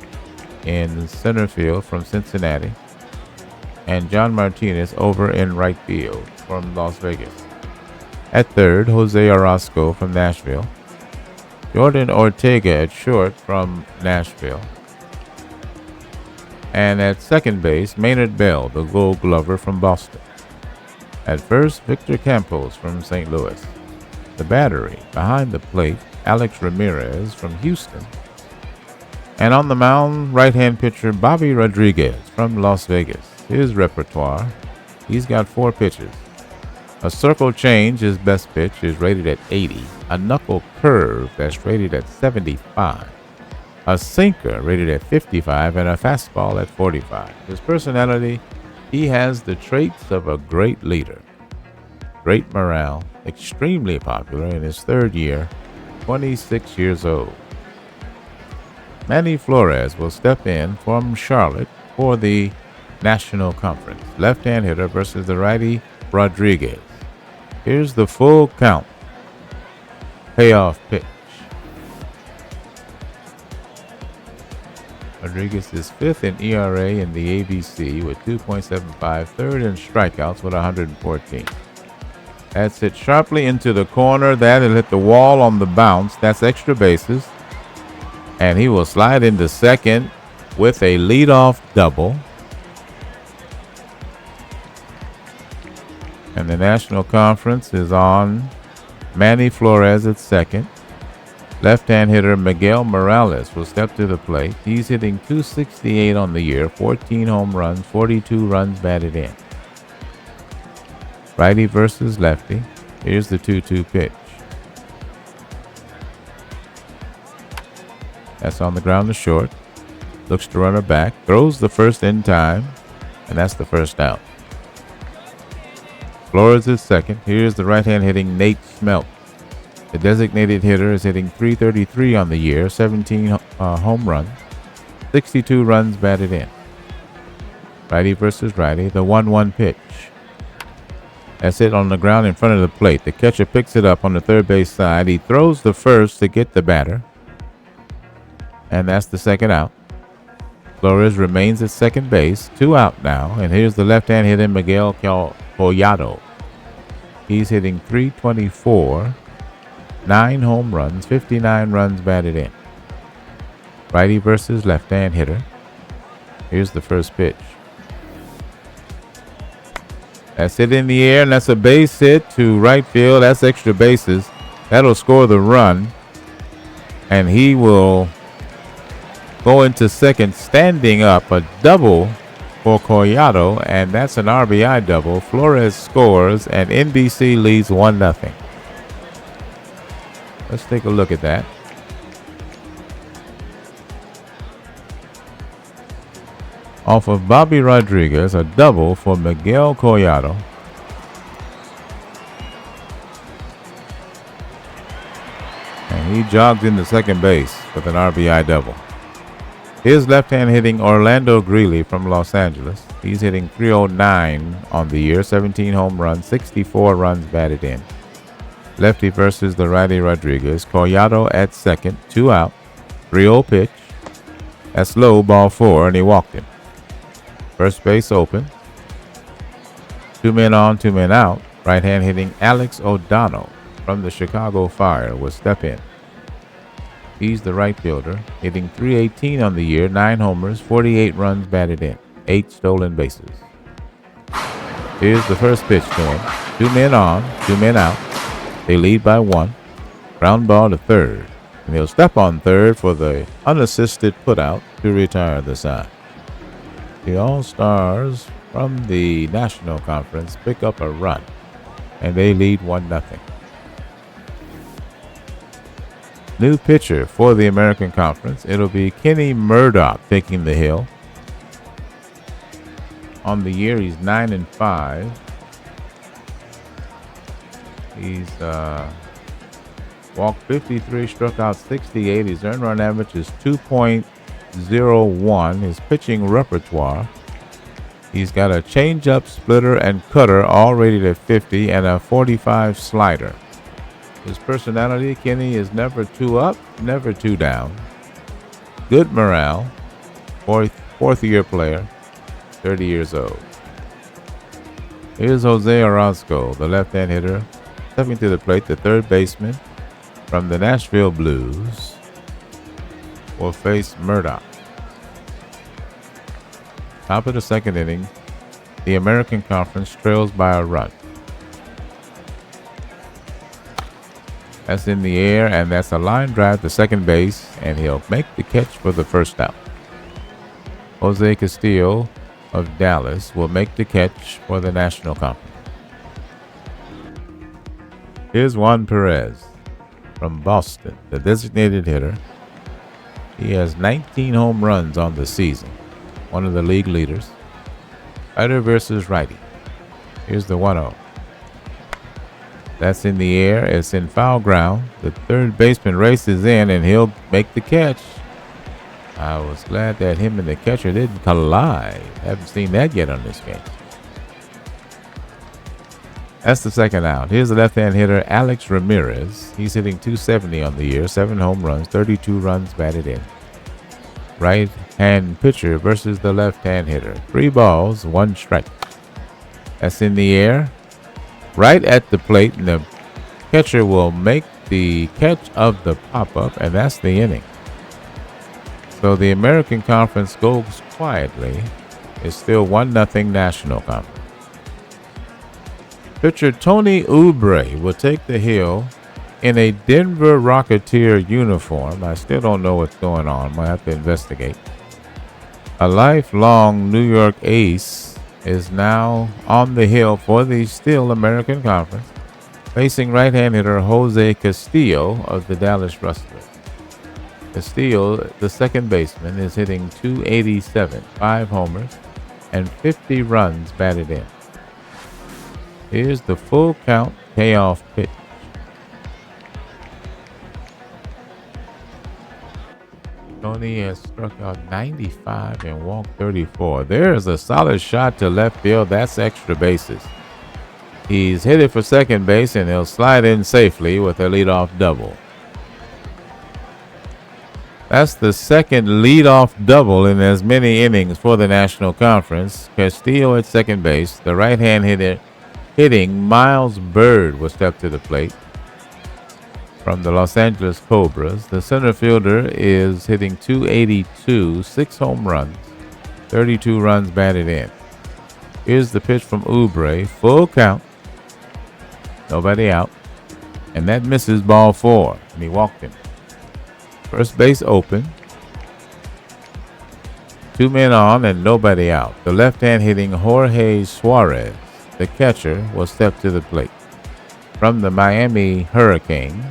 in center field from Cincinnati. And John Martinez over in right field from Las Vegas. At third, Jose Orozco from Nashville. Jordan Ortega at short from Nashville. And at second base, Maynard Bell, the Gold Glover from Boston. At first, Victor Campos from St. Louis. The battery, behind the plate, Alex Ramirez from Houston. And on the mound, right-hand pitcher Bobby Rodriguez from Las Vegas. His repertoire, he's got 4 pitches. A circle change, his best pitch, is rated at 80. A knuckle curve that's rated at 75. A sinker rated at 55, and a fastball at 45. His personality, he has the traits of a great leader. Great morale, extremely popular in his third year 26 years old. Manny Flores will step in from Charlotte for the National Conference. Left-hand hitter versus the righty Rodriguez. Here's the full count. Payoff pitch. Rodriguez is 5th in ERA in the ABC with 2.75, 3rd in strikeouts with 114. That's hit sharply into the corner. That'll hit the wall on the bounce. That's extra bases. And he will slide into second with a leadoff double. And the National Conference is on Manny Flores at second. Left-hand hitter Miguel Morales will step to the plate. He's hitting .268 on the year, 14 home runs, 42 runs batted in. Righty versus lefty. Here's the 2-2 pitch. That's on the ground to short. Looks to runner back. Throws the first in time. And that's the first out. Flores is second. Here's the right-hand hitting Nate Smelt. The designated hitter is hitting .333 on the year, 17 home runs, 62 runs batted in. Righty versus righty, the 1-1 pitch. That's hit on the ground in front of the plate. The catcher picks it up on the third base side. He throws the first to get the batter. And that's the second out. Flores remains at second base, 2 out now. And here's the left-hand hitter Miguel Collado. He's hitting .324. 9 home runs, 59 runs batted in. Righty versus left-hand hitter. Here's the first pitch. That's hit in the air, and that's a base hit to right field. That's extra bases. That'll score the run. And he will go into second, standing up. A double for Collado, and that's an RBI double. Flores scores, and NBC leads 1-0. Let's take a look at that. Off of Bobby Rodriguez, a double for Miguel Collado. And he jogged into second base with an RBI double. His left-hand hitting Orlando Greeley from Los Angeles. He's hitting .309 on the year, 17 home runs, 64 runs batted in. Lefty versus the righty Rodriguez. Collado at second, 2 out. 3-0 pitch. That's low, ball 4, and he walked him. First base open. 2 men on, 2 men out. Right-hand hitting Alex O'Donnell from the Chicago Fire will step in. He's the right fielder, hitting .318 on the year, 9 homers, 48 runs batted in, 8 stolen bases. Here's the first pitch to him. 2 men on, 2 men out. They lead by 1. Ground ball to third. And he'll step on third for the unassisted putout to retire the side. The All-Stars from the National Conference pick up a run. And they lead 1-0. New pitcher for the American Conference. It'll be Kenny Murdoch taking the hill. On the year, he's 9-5. He's walked 53, struck out 68. His earned run average is 2.01. His pitching repertoire. He's got a changeup, splitter, and cutter all rated at 50 and a 45 slider. His personality, Kenny, is never 2 up, never 2 down. Good morale. Fourth year player, 30 years old. Here's Jose Orozco, the left-hand hitter, stepping to the plate. The third baseman from the Nashville Blues will face Murdoch. Top of the second inning, the American Conference trails by a run. That's in the air, and that's a line drive to second base, and he'll make the catch for the first out. Jose Castillo of Dallas will make the catch for the National Conference. Here's Juan Perez from Boston, the designated hitter. He has 19 home runs on the season, one of the league leaders. Righty versus righty. Here's the 1-0. That's in the air. It's in foul ground. The third baseman races in, and he'll make the catch. I was glad that him and the catcher didn't collide. Haven't seen that yet on this game. That's the second out. Here's the left-hand hitter, Alex Ramirez. He's hitting .270 on the year, 7 home runs, 32 runs batted in. Right-hand pitcher versus the left-hand hitter. 3 balls, 1 strike. That's in the air, right at the plate, and the catcher will make the catch of the pop-up, and that's the inning. So the American Conference goes quietly. It's still 1-0 National Conference. Pitcher Tony Oubre will take the hill in a Denver Rocketeer uniform. I still don't know what's going on. We'll have to investigate. A lifelong New York ace is now on the hill for the still American Conference, facing right-hand hitter Jose Castillo of the Dallas Rustlers. Castillo, the second baseman, is hitting .287, 5 homers, and 50 runs batted in. Here's the full count payoff pitch. Tony has struck out 95 and walked 34. There's a solid shot to left field. That's extra bases. He's hit it for second base, and he'll slide in safely with a leadoff double. That's the second leadoff double in as many innings for the National Conference. Castillo at second base. The right-hand hitter hitting Miles Bird will step to the plate from the Los Angeles Cobras. The center fielder is hitting .282, 6 home runs, 32 runs batted in. Here's the pitch from Oubre, full count, nobody out, and that misses ball 4, and he walked him. First base open, 2 men on and nobody out. The left-hand hitting Jorge Suarez, the catcher, will step to the plate. From the Miami Hurricanes,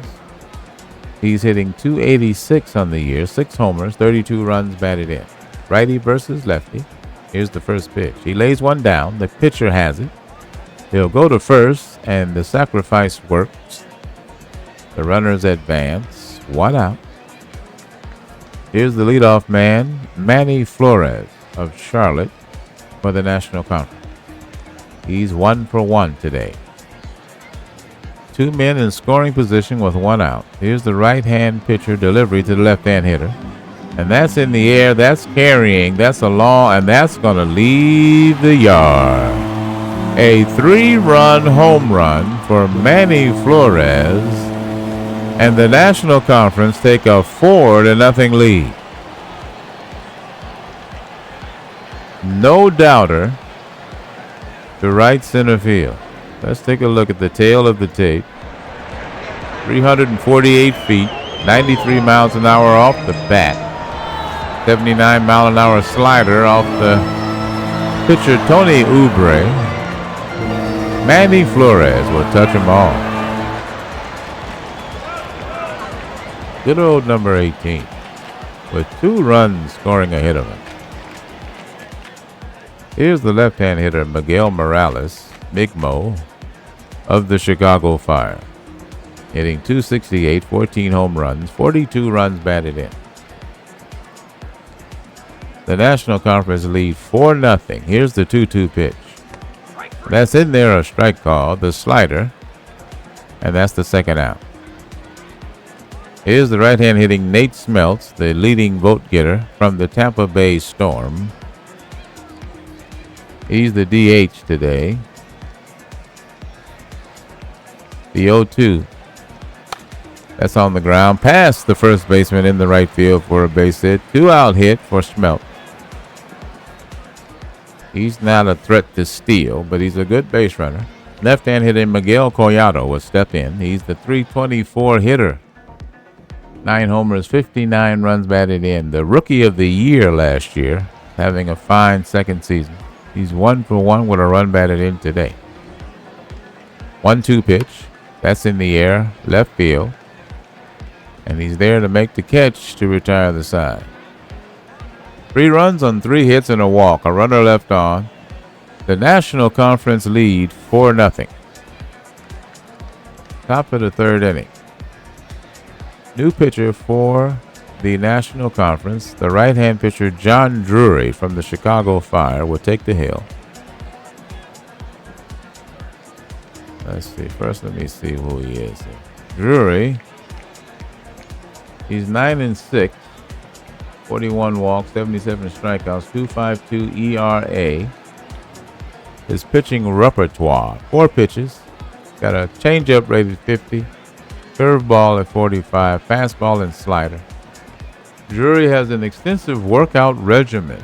he's hitting .286 on the year, 6 homers, 32 runs batted in. Righty versus lefty. Here's the first pitch. He lays one down. The pitcher has it. He'll go to first, and the sacrifice works. The runners advance. 1 out. Here's the leadoff man, Manny Flores of Charlotte, for the National Conference. He's 1 for 1 today. 2 men in scoring position with 1 out. Here's the right-hand pitcher delivery to the left-hand hitter. And that's in the air. That's carrying. That's a long, and that's going to leave the yard. A 3-run home run for Manny Flores. And the National Conference take a 4-0 lead. No doubter to right center field. Let's take a look at the tail of the tape. 348 feet, 93 miles an hour off the bat. 79-mile-an-hour slider off the pitcher Tony Oubre. Manny Flores will touch them all. Good old number 18 with 2 runs scoring ahead of him. Here's the left-hand hitter Miguel Morales, Big Mo, of the Chicago Fire. Hitting .268, 14 home runs, 42 runs batted in. The National Conference lead 4-0. Here's the 2-2 pitch. That's in there, a strike call, the slider, and that's the second out. Here's the right-hand hitting Nate Smeltz, the leading vote getter from the Tampa Bay Storm. He's the DH today. The 0-2. That's on the ground. Past the first baseman in the right field for a base hit. 2-out hit for Smeltz. He's not a threat to steal, but he's a good base runner. Left-hand hitter Miguel Collado will step in. He's the .324 hitter. 9 homers, 59 runs batted in. The Rookie of the Year last year, having a fine second season. He's 1 for 1 with a run batted in today. 1-2 pitch. That's in the air, left field. And he's there to make the catch to retire the side. 3 runs on 3 hits and a walk. A runner left on. The National Conference lead 4-0. Top of the third inning. New pitcher for the National Conference, the right-hand pitcher John Drury from the Chicago Fire will take the hill. Let's see. First, let me see who he is. Drury. He's 9-6, 41 walks, 77 strikeouts, 2.52 ERA. His pitching repertoire: 4 pitches. Got a changeup rated 50, curveball at 45, fastball and slider. Drury has an extensive workout regimen.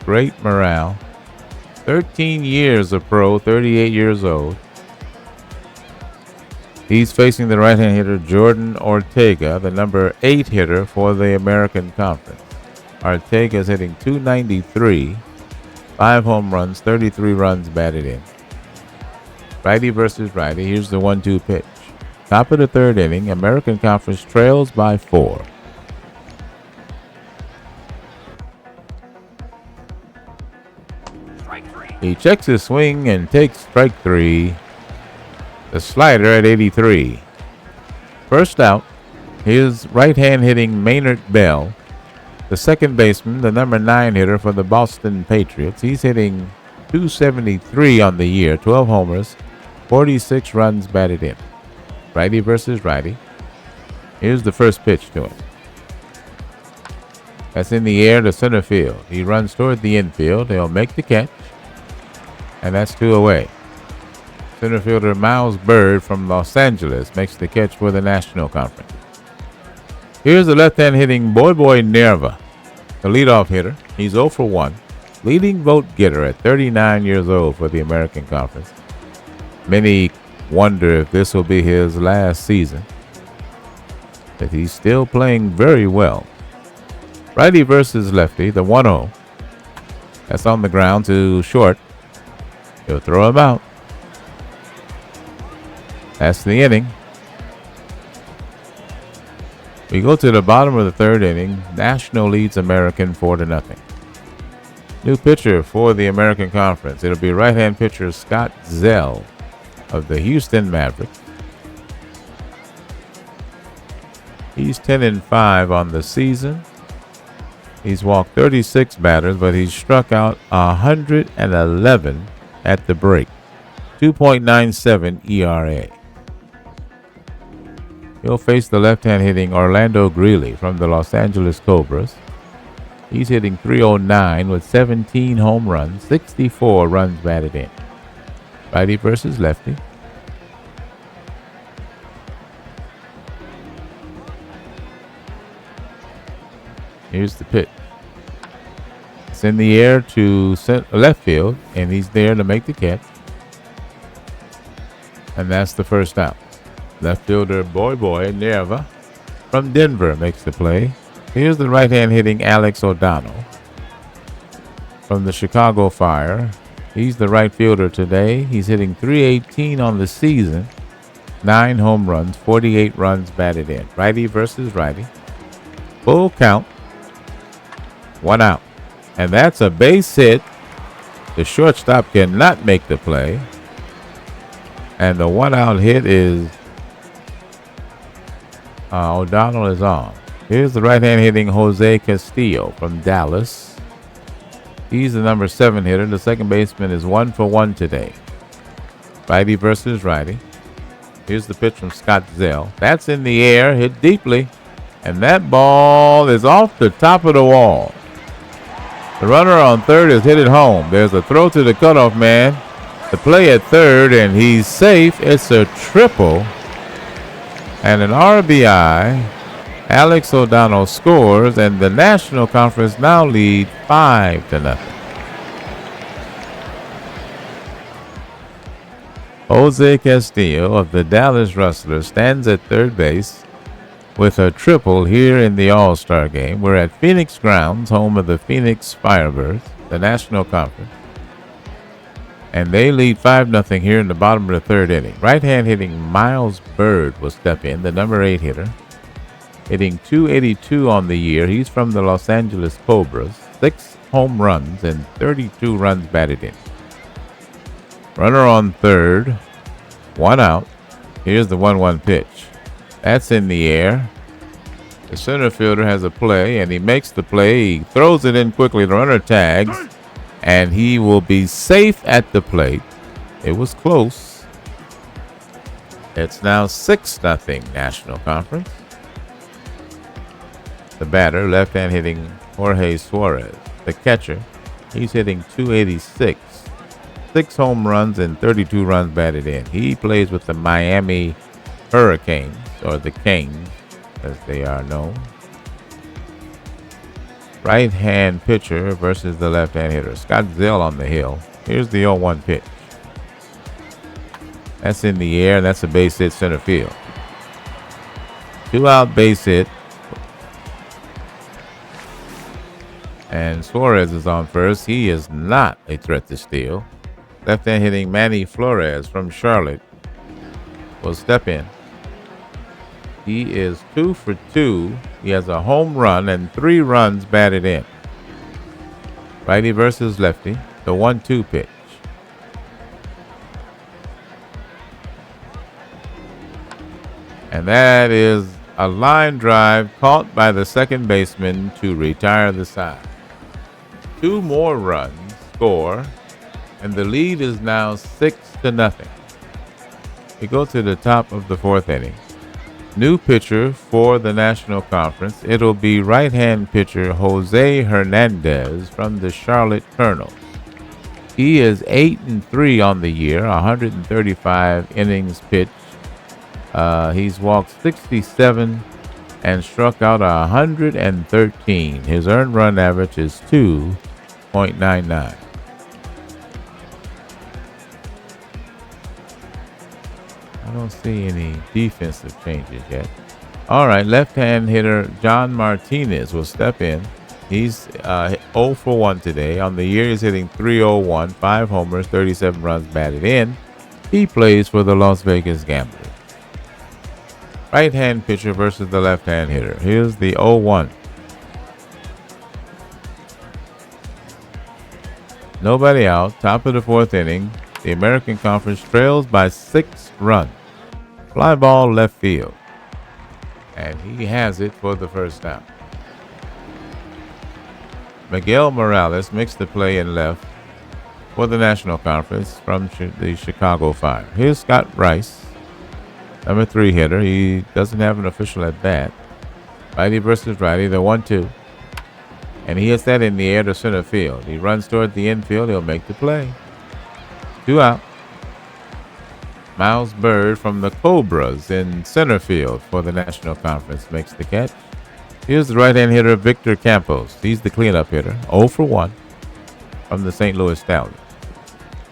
Great morale. 13 years of pro, 38 years old. He's facing the right-hand hitter Jordan Ortega, the number 8 hitter for the American Conference. Ortega's hitting .293, 5 home runs, 33 runs batted in. Righty versus righty. Here's the 1-2 pitch. Top of the third inning. American Conference trails by 4. He checks his swing and takes strike 3. The slider at 83. First out. Here's right-hand hitting Maynard Bell, the second baseman, the number 9 hitter for the Boston Patriots. He's hitting .273 on the year, 12 homers, 46 runs batted in. Righty versus righty. Here's the first pitch to him. That's in the air to center field. He runs toward the infield. He'll make the catch. And that's 2 away. Center fielder Miles Bird from Los Angeles makes the catch for the National Conference. Here's the left-hand hitting Boy Nerva, the leadoff hitter. He's 0 for 1. Leading vote getter at 39 years old for the American Conference. Many wonder if this will be his last season, but he's still playing very well. Righty versus lefty, the 1-0. That's on the ground to short. He'll throw him out. That's the inning. We go to the bottom of the third inning. National leads American 4-0. New pitcher for the American Conference. It'll be right-hand pitcher Scott Zell of the Houston Mavericks. He's 10-5 on the season. He's walked 36 batters, but he's struck out 111 at the break. 2.97 ERA. He'll face the left-hand hitting Orlando Greeley from the Los Angeles Cobras. He's hitting .309 with 17 home runs, 64 runs batted in. Righty versus lefty. Here's the pitch. It's in the air to left field, and he's there to make the catch. And that's the first out. Left fielder Boy Nerva from Denver makes the play. Here's the right-hand hitting Alex O'Donnell from the Chicago Fire. He's the right fielder today. He's hitting .318 on the season. 9 home runs, 48 runs batted in. Righty versus righty. Full count. 1 out. And that's a base hit. The shortstop cannot make the play. And the 1-out hit is O'Donnell is on. Here's the right-hand hitting Jose Castillo from Dallas. He's the number 7 hitter. The second baseman is 1 for 1 today. Righty versus righty. Here's the pitch from Scott Zell. That's in the air, hit deeply. And that ball is off the top of the wall. The runner on third has hit it home. There's a throw to the cutoff man. The play at third, and he's safe. It's a triple. And an RBI. Alex O'Donnell scores, and the National Conference now lead 5-0. Jose Castillo of the Dallas Rustlers stands at third base with a triple here in the All-Star game. We're at Phoenix Grounds, home of the Phoenix Firebirds, the National Conference. And they lead 5-0 here in the bottom of the third inning. Right-hand hitting Miles Bird will step in, the number 8 hitter. Hitting .282 on the year. He's from the Los Angeles Cobras. 6 home runs and 32 runs batted in. Runner on third. 1 out. Here's the 1-1 pitch. That's in the air. The center fielder has a play, and he makes the play. He throws it in quickly. The runner tags, and he will be safe at the plate. It was close. It's now 6-0 National Conference. The batter, left-hand hitting Jorge Suarez. The catcher, he's hitting .286. 6 home runs and 32 runs batted in. He plays with the Miami Hurricanes, or the Canes, as they are known. Right-hand pitcher versus the left-hand hitter. Scott Zell on the hill. Here's the 0-1 pitch. That's in the air, and that's a base hit center field. 2-out base hit. And Suarez is on first. He is not a threat to steal. Left-hand hitting Manny Flores from Charlotte will step in. He is 2 for 2. He has a home run and 3 runs batted in. Righty versus lefty. The 1-2 pitch. And that is a line drive caught by the second baseman to retire the side. 2 more runs score, and the lead is now 6-0. We go to the top of the 4th inning. New pitcher for the National Conference. It'll be right-hand pitcher Jose Hernandez from the Charlotte Colonels. He is 8-3 on the year, 135 innings pitched. He's walked 67 and struck out 113. His earned run average is 2.99. I don't see any defensive changes yet. All right, left-hand hitter John Martinez will step in. He's 0 for 1 today. On the year, he's hitting .301, 5 homers, 37 runs batted in. He plays for the Las Vegas Gamblers. Right-hand pitcher versus the left-hand hitter. Here's the 0-1. Nobody out. Top of the 4th inning. The American Conference trails by 6 runs. Fly ball left field. And he has it for the first down. Miguel Morales makes the play in left for the National Conference from the Chicago Fire. Here's Scott Rice, number 3 hitter. He doesn't have an official at bat. Righty versus righty, the 1-2. And he hits that in the air to center field. He runs toward the infield. He'll make the play. 2 out. Miles Bird from the Cobras in center field for the National Conference makes the catch. Here's the right-hand hitter Victor Campos. He's the cleanup hitter. 0 for 1 from the St. Louis Stallions.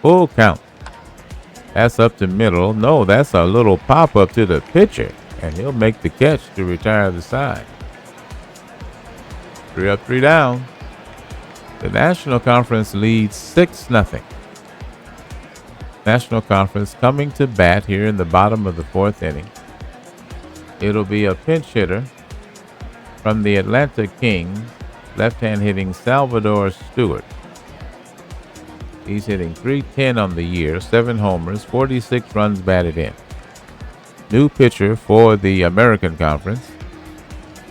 Full count. That's up to middle. No, that's a little pop-up to the pitcher, and he'll make the catch to retire the side. 3 up, 3 down. The National Conference leads 6-0. National Conference coming to bat here in the bottom of the 4th inning. It'll be a pinch hitter from the Atlanta Kings, left-hand hitting Salvador Stewart. He's hitting .310 on the year, 7 homers, 46 runs batted in. New pitcher for the American Conference.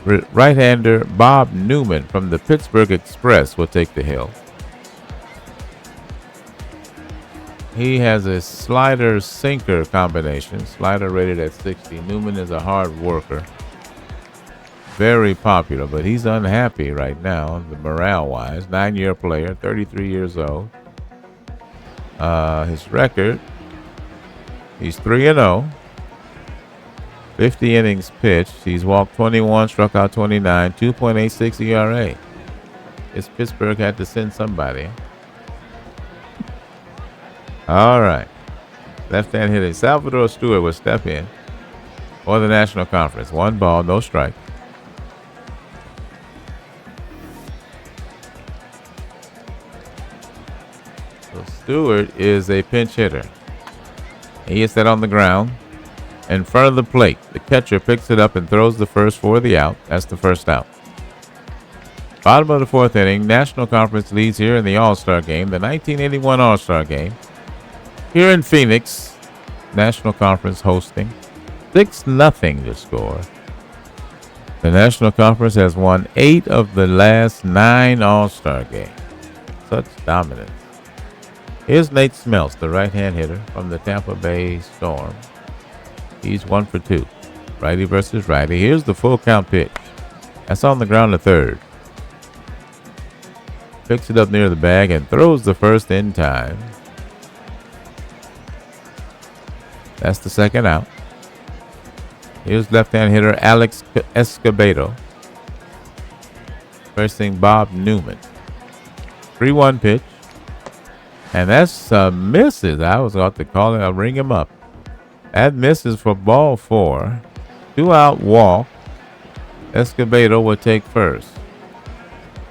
Right-hander Bob Newman from the Pittsburgh Express will take the hill. He has a slider-sinker combination. Slider rated at 60. Newman is a hard worker. Very popular, but he's unhappy right now, the morale-wise. 9-year player, 33 years old. His record, he's 3-0. 50 innings pitched. He's walked 21, struck out 29, 2.86 ERA. It's Pittsburgh had to send somebody. All right. Left-hand hitting Salvador Stewart will step in for the National Conference. 1 ball, no strike. So Stewart is a pinch hitter. He hits that on the ground in front of the plate. The catcher picks it up and throws the first for the out. That's the first out. Bottom of the 4th inning. National Conference leads here in the All-Star game, the 1981 All-Star game. Here in Phoenix, National Conference hosting. 6-0 the score. The National Conference has won 8 of the last 9 All-Star games. Such dominance. Here's Nate Smeltz, the right-hand hitter from the Tampa Bay Storm. He's 1 for 2. Righty versus righty. Here's the full count pitch. That's on the ground to third. Picks it up near the bag and throws the first in time. That's the second out. Here's left-hand hitter Alex Escobedo facing Bob Newman. 3-1 pitch. And that's misses. I was about to call it. I'll ring him up. That misses for ball 4. 2-out walk. Escobedo will take first.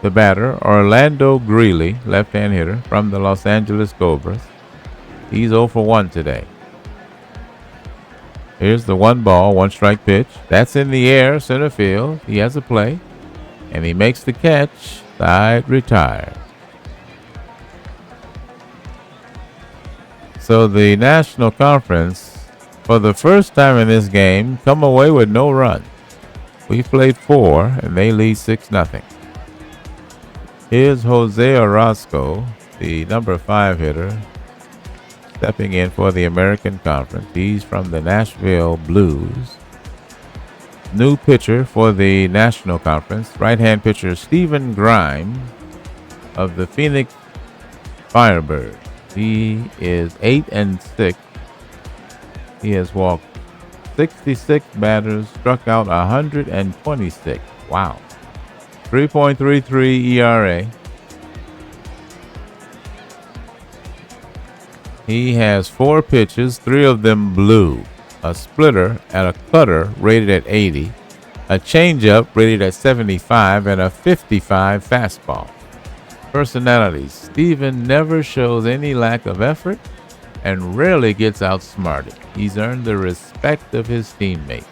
The batter, Orlando Greeley, left-hand hitter from the Los Angeles Cobras. He's 0 for 1 today. Here's the 1-ball, 1-strike pitch. That's in the air, center field. He has a play, and he makes the catch. Side retired. So the National Conference, for the first time in this game, come away with no run. We played 4, and they lead 6-0. Here's Jose Orozco, the number 5 hitter, stepping in for the American Conference. He's from the Nashville Blues. New pitcher for the National Conference, right-hand pitcher Stephen Grimes of the Phoenix Firebirds. He is 8-6. He has walked 66 batters, struck out 126. Wow. 3.33 ERA. He has 4 pitches, 3 of them blue. A splitter and a cutter rated at 80. A changeup rated at 75 and a 55 fastball. Personalities. Steven never shows any lack of effort and rarely gets outsmarted. He's earned the respect of his teammates.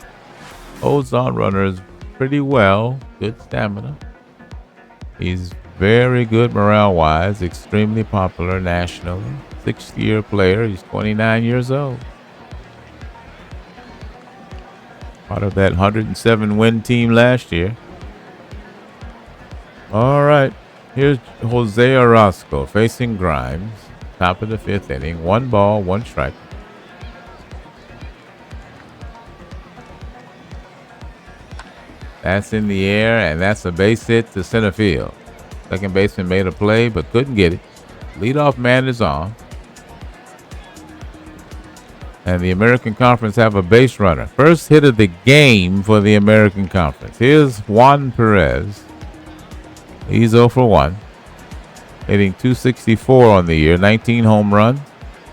Holds on runners pretty well. Good stamina. He's very good morale-wise. Extremely popular nationally. 6th-year player. He's 29 years old. Part of that 107-win team last year. All right. Here's Jose Orozco facing Grimes. Top of the 5th inning. 1 ball, 1 strike. That's in the air, and that's a base hit to center field. Second baseman made a play, but couldn't get it. Leadoff man is on. And the American Conference have a base runner. First hit of the game for the American Conference. Here's Juan Perez. He's 0 for 1. Hitting .264 on the year. 19 home runs.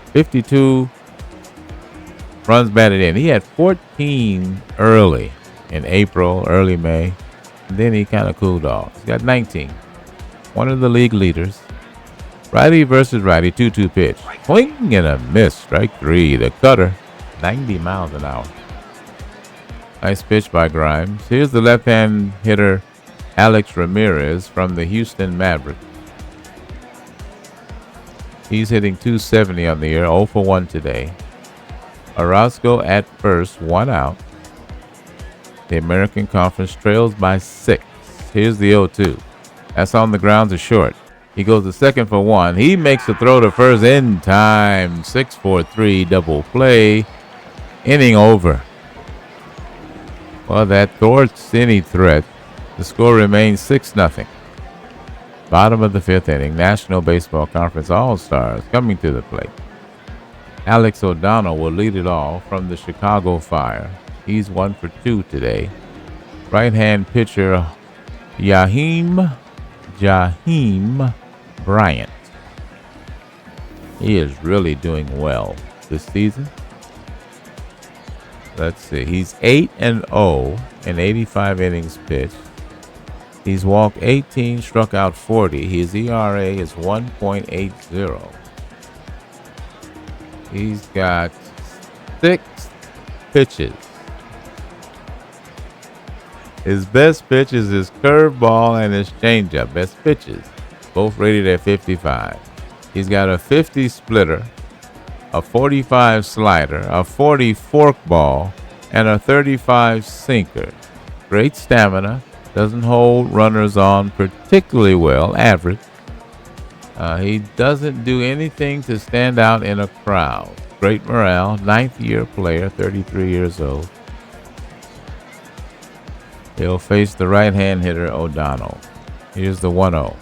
52 runs batted in. He had 14 early in April, early May. And then he kind of cooled off. He's got 19. One of the league leaders. Righty versus righty, 2-2 pitch. Swing and a miss. Strike 3. The cutter, 90 miles an hour. Nice pitch by Grimes. Here's the left-hand hitter, Alex Ramirez from the Houston Mavericks. He's hitting .270 on the year, 0 for 1 today. Orozco at first, 1 out. The American Conference trails by 6. Here's the 0-2. That's on the ground to short. He goes to second for 1. He makes the throw to first in time. 6-4-3 double play. Inning over. Well, that thwarts any threat. The score remains 6-0. Bottom of the 5th inning. National Baseball Conference All-Stars coming to the plate. Alex O'Donnell will lead it off from the Chicago Fire. He's 1 for 2 today. Right-hand pitcher Jaheim Bryant. He is really doing well this season. Let's see. He's 8-0 in 85 innings pitched. He's walked 18, struck out 40. His ERA is 1.80. He's got 6 pitches. His best pitch is his curveball and his changeup. Best pitches. Both rated at 55. He's got a 50 splitter, a 45 slider, a 40 forkball, and a 35 sinker. Great stamina. Doesn't hold runners on particularly well. Average. He doesn't do anything to stand out in a crowd. Great morale. 9th-year player. 33 years old. He'll face the right-hand hitter, O'Donnell. Here's the 1-0.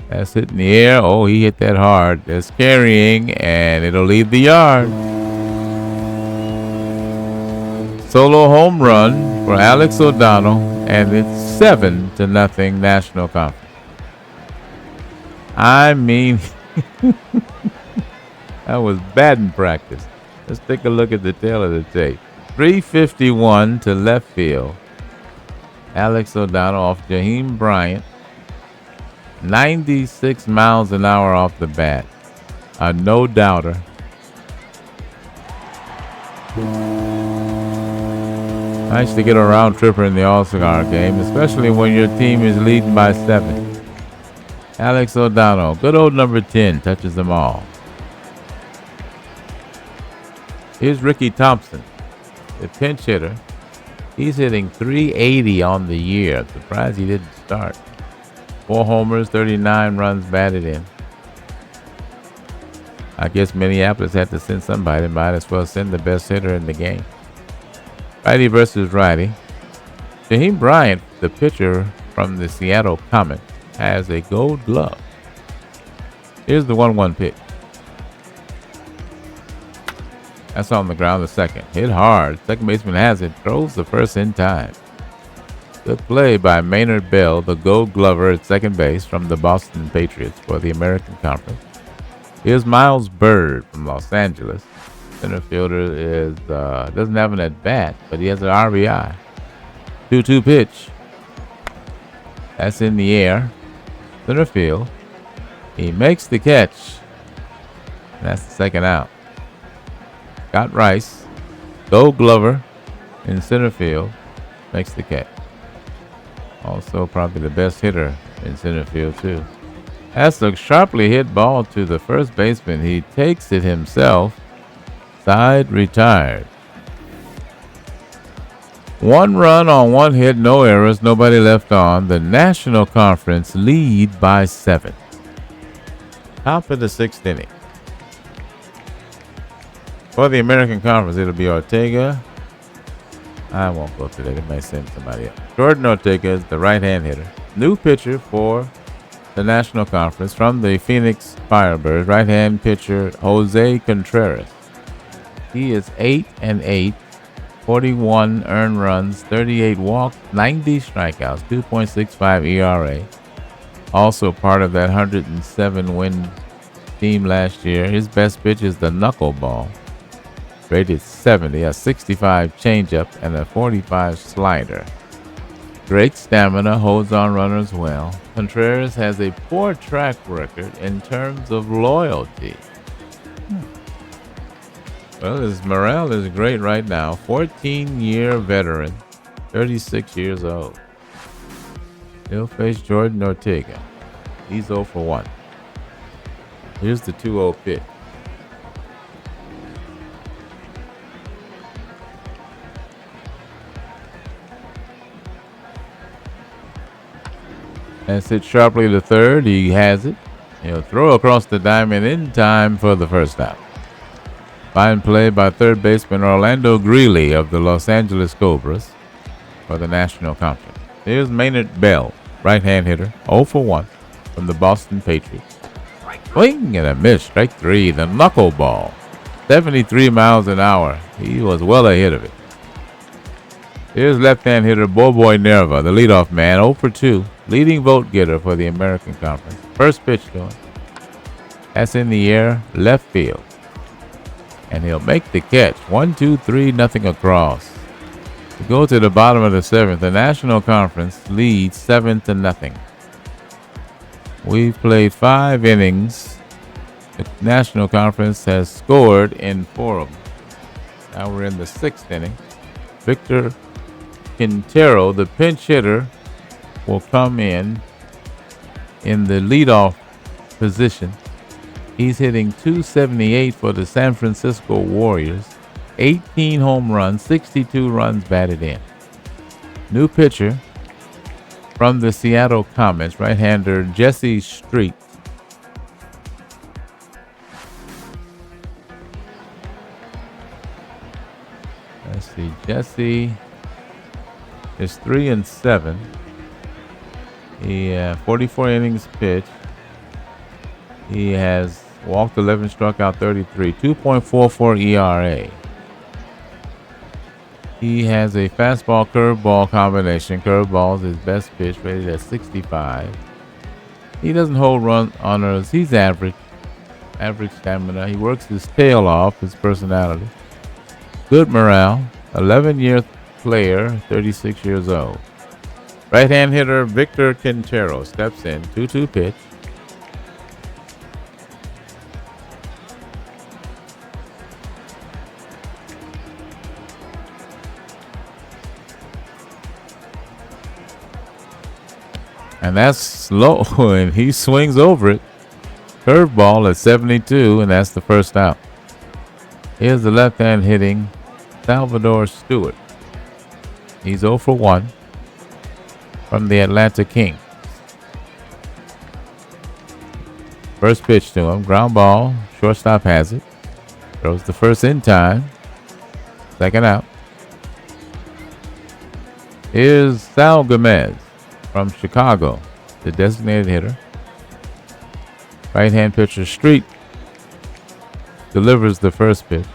That's hit in the air. Oh, he hit that hard. That's carrying, and it'll leave the yard. Solo home run for Alex O'Donnell, and it's 7-0 National Conference. I mean, that was batting practice. Let's take a look at the tail of the tape. 351 to left field. Alex O'Donnell off Jaheim Bryant. 96 miles an hour off the bat. A no-doubter. Nice to get a round tripper in the All-Star game, especially when your team is leading by 7. Alex O'Donnell, good old number 10, touches them all. Here's Ricky Thompson, the pinch hitter. He's hitting 380 on the year. I'm surprised he didn't start. 4 homers, 39 runs batted in. I guess Minneapolis had to send somebody. Might as well send the best hitter in the game. Righty versus righty. Jaheim Bryant, the pitcher from the Seattle Comet, has a gold glove. Here's the 1-1 pitch. That's on the ground, the second. Hit hard. Second baseman has it. Throws the first in time. Good play by Maynard Bell, the gold glover at second base from the Boston Patriots for the American Conference. Here's Miles Bird from Los Angeles. Center fielder doesn't have an at-bat, but he has an RBI. 2-2 pitch. That's in the air. Center field. He makes the catch. And that's the second out. Scott Rice, gold glover in center field, makes the catch. Also probably the best hitter in center field too. That's a sharply hit ball to the first baseman. He takes it himself. Side retired. 1 run on 1 hit, no errors, nobody left on. The National Conference lead by 7. Top of the 6th inning. For the American Conference, it'll be Ortega. I won't go through that. It might send somebody else. Jordan Ortega is the right-hand hitter. New pitcher for the National Conference from the Phoenix Firebirds. Right-hand pitcher Jose Contreras. He is 8-8, 41 earned runs, 38 walks, 90 strikeouts, 2.65 ERA. Also part of that 107-win team last year. His best pitch is the knuckleball. Rated 70, a 65 changeup, and a 45 slider. Great stamina, holds on runners well. Contreras has a poor track record in terms of loyalty. Well, his morale is great right now. 14-year veteran, 36 years old. He'll face Jordan Ortega. He's 0 for 1. Here's the 2-0 pitch. That's hit sharply to third. He has it. He'll throw across the diamond in time for the first out. Fine play by third baseman Orlando Greeley of the Los Angeles Cobras for the National Conference. Here's Maynard Bell, right-hand hitter, 0 for 1 from the Boston Patriots. Swing and a miss, strike 3, the knuckleball. 73 miles an hour. He was well ahead of it. Here's left-hand hitter Boboy Nerva, the leadoff man, 0 for 2. Leading vote getter for the American Conference. First pitch to him. That's in the air, left field. And he'll make the catch. 1-2-3, nothing across. To go to the bottom of the 7th, the National Conference leads 7-0. We've played 5 innings. The National Conference has scored in 4 of them. Now we're in the 6th inning. Victor Quintero, the pinch hitter, will come in in the leadoff position. He's hitting .278 for the San Francisco Warriors. 18 home runs, 62 runs batted in. New pitcher from the Seattle Comets, right-hander Jesse Street. Let's see, Jesse is 3-7. He 44 innings pitched. He has walked 11, struck out 33, 2.44 ERA. He has a fastball curveball combination. Curveball is his best pitch, rated at 65. He doesn't hold runners. He's average stamina. He works his tail off, his personality. Good morale. 11-year player, 36 years old. Right-hand hitter Victor Quintero steps in. 2-2 pitch. And that's low, and he swings over it. Curveball at 72, and that's the first out. Here's the left-hand hitting Salvador Stewart. He's 0 for 1 from the Atlanta Kings. First pitch to him, ground ball. Shortstop has it. Throws the first in time. Second out. Here's Sal Gomez from Chicago, the designated hitter. Right-hand pitcher Street delivers the first pitch.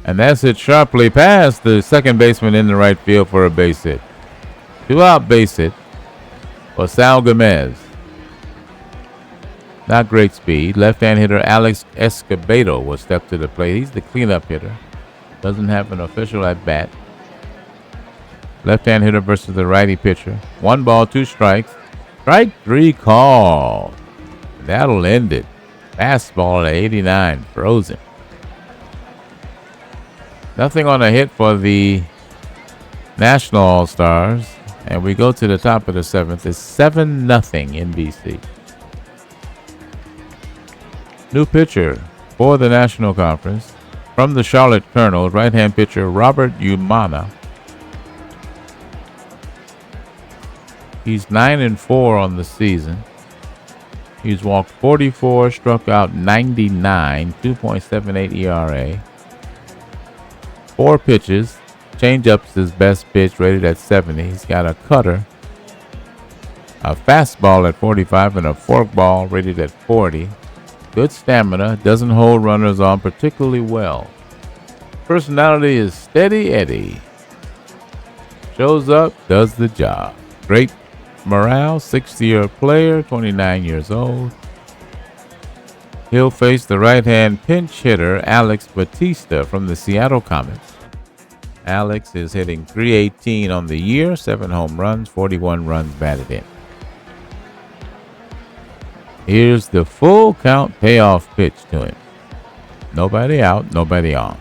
And that's hit sharply past the second baseman in the right field for a base hit. 2-out base hit for Sal Gomez. Not great speed. Left-hand hitter Alex Escobedo will step to the plate. He's the cleanup hitter. Doesn't have an official at bat. Left-hand hitter versus the righty pitcher. 1 ball, 2 strikes. Strike 3 call. That'll end it. Fastball at 89. Frozen. Nothing on a hit for the National All-Stars. And we go to the top of the 7th. It's 7-0 NBC. New pitcher for the National Conference. From the Charlotte Colonels, right-hand pitcher Robert Umana. He's 9-4 on the season. He's walked 44, struck out 99, 2.78 ERA. 4 pitches. Changeup's his best pitch, rated at 70. He's got a cutter, a fastball at 45, and a forkball rated at 40. Good stamina. Doesn't hold runners on particularly well. Personality is Steady Eddie. Shows up, does the job. Great morale, 6th-year player, 29 years old. He'll face the right-hand pinch hitter Alex Batista from the Seattle Comets. Alex is hitting .318 on the year, 7 home runs, 41 runs batted in. Here's the full count payoff pitch to him. Nobody out, nobody on.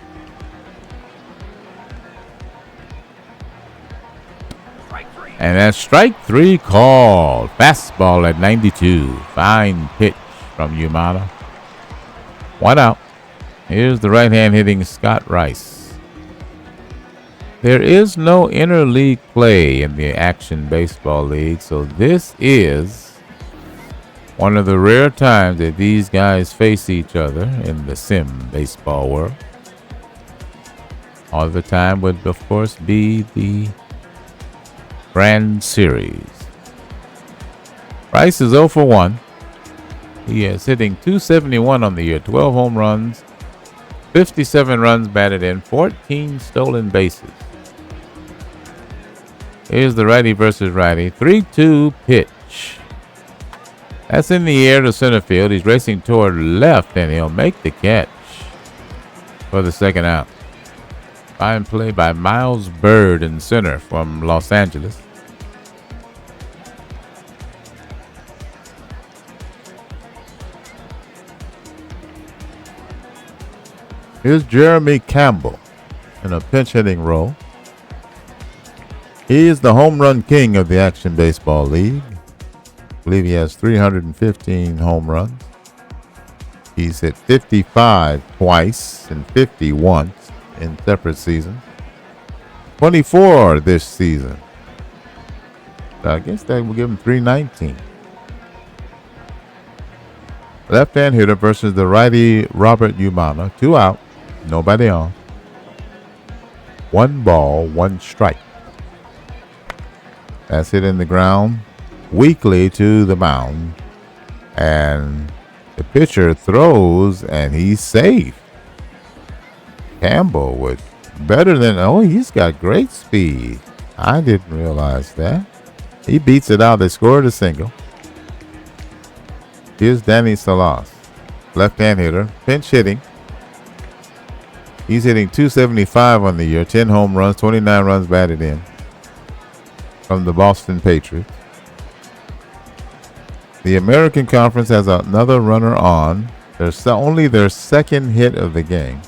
And that's strike 3 called. Fastball at 92. Fine pitch from Umana. 1 out. Here's the right-hand hitting Scott Rice. There is no interleague play in the Action Baseball League, so this is one of the rare times that these guys face each other in the sim baseball world. All the time would, of course, be the Grand Series. Rice is 0 for 1. He is hitting .271 on the year, 12 home runs, 57 runs batted in, 14 stolen bases. Here's the righty versus righty. 3-2 pitch. That's in the air to center field. He's racing toward left, and he'll make the catch for the second out. Fine play by Miles Bird in center from Los Angeles. Here's Jeremy Campbell in a pinch hitting role. He is the home run king of the Action Baseball League. I believe he has 315 home runs. He's hit 55 twice and 50 once in separate seasons. 24 this season. So I guess that will give him 319. Left-hand hitter versus the righty Robert Umana. 2 out, nobody on. 1 ball, 1 strike. That's hit in the ground weakly to the mound. And the pitcher throws and he's safe. Campbell with better than, he's got great speed. I didn't realize that. He beats it out. They scored a single. Here's Danny Salas, left-hand hitter, pinch hitting. He's hitting .275 on the year, 10 home runs, 29 runs batted in from the Boston Patriots. The American Conference has another runner on. There's only their second hit of the game.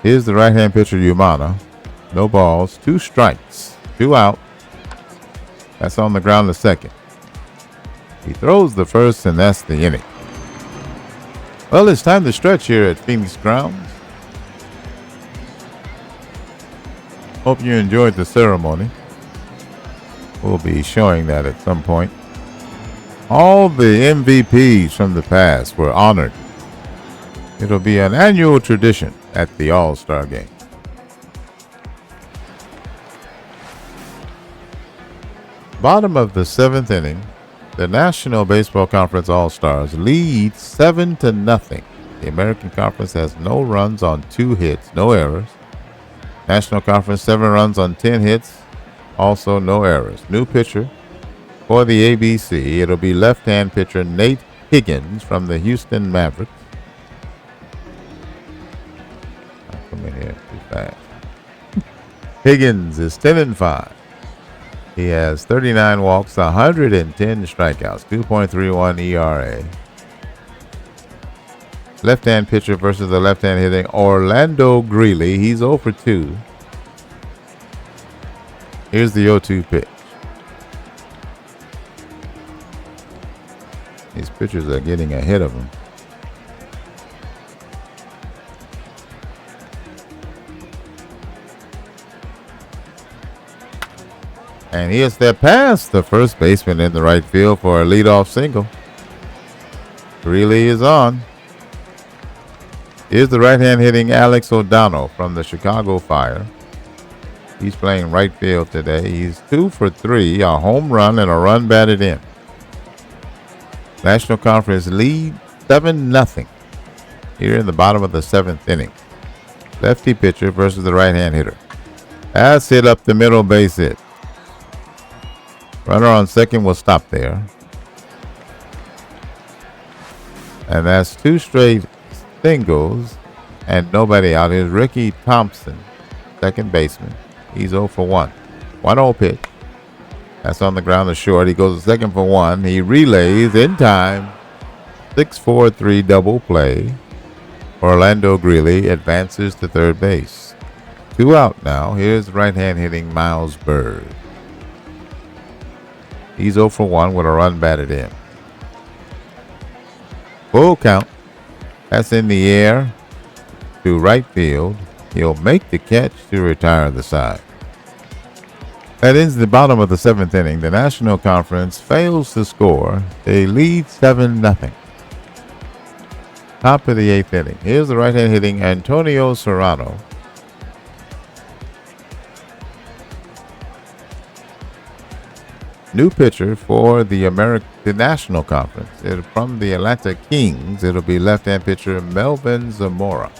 Here's the right-hand pitcher, Umana. No balls, 2 strikes, 2 out. That's on the ground the second. He throws the first, and that's the inning. Well, it's time to stretch here at Phoenix Grounds. Hope you enjoyed the ceremony. We'll be showing that at some point. All the MVPs from the past were honored. It'll be an annual tradition at the All-Star Game. Bottom of the 7th inning, the National Baseball Conference All-Stars lead 7-0. The American Conference has no runs on 2 hits, no errors. National Conference 7 runs on 10 hits, also no errors. New pitcher for the ABC. It'll be left-hand pitcher Nate Higgins from the Houston Mavericks. I'll come in here too fast. Higgins is 10-5. He has 39 walks, 110 strikeouts, 2.31 ERA. Left-hand pitcher versus the left-hand hitting Orlando Greeley. He's 0 for 2. Here's the 0-2 pitch. These pitchers are getting ahead of him. And he has stepped past the first baseman in the right field for a leadoff single. Greeley is on. Here's the right-hand hitting Alex O'Donnell from the Chicago Fire. He's playing right field today. He's 2 for 3, a home run and a run batted in. National Conference lead 7-0 here in the bottom of the 7th inning. Lefty pitcher versus the right-hand hitter. That's hit up the middle, base hit. Runner on second will stop there. And that's 2 straight singles and nobody out. Here's Ricky Thompson, second baseman. He's 0 for 1. 1-0 pitch. That's on the ground to short. He goes to second for 1. He relays in time. 6-4-3 double play. Orlando Greeley advances to third base. 2 out now. Here's right-hand hitting Miles Bird. He's 0 for 1 with a run batted in. Full count. That's in the air to right field. He'll make the catch to retire the side. That ends the bottom of the 7th inning. The National Conference fails to score. They lead 7-0. Top of the 8th inning. Here's the right-hand hitting Antonio Serrano. New pitcher for the National Conference. From the Atlanta Kings, it'll be left-hand pitcher Melvin Zamora.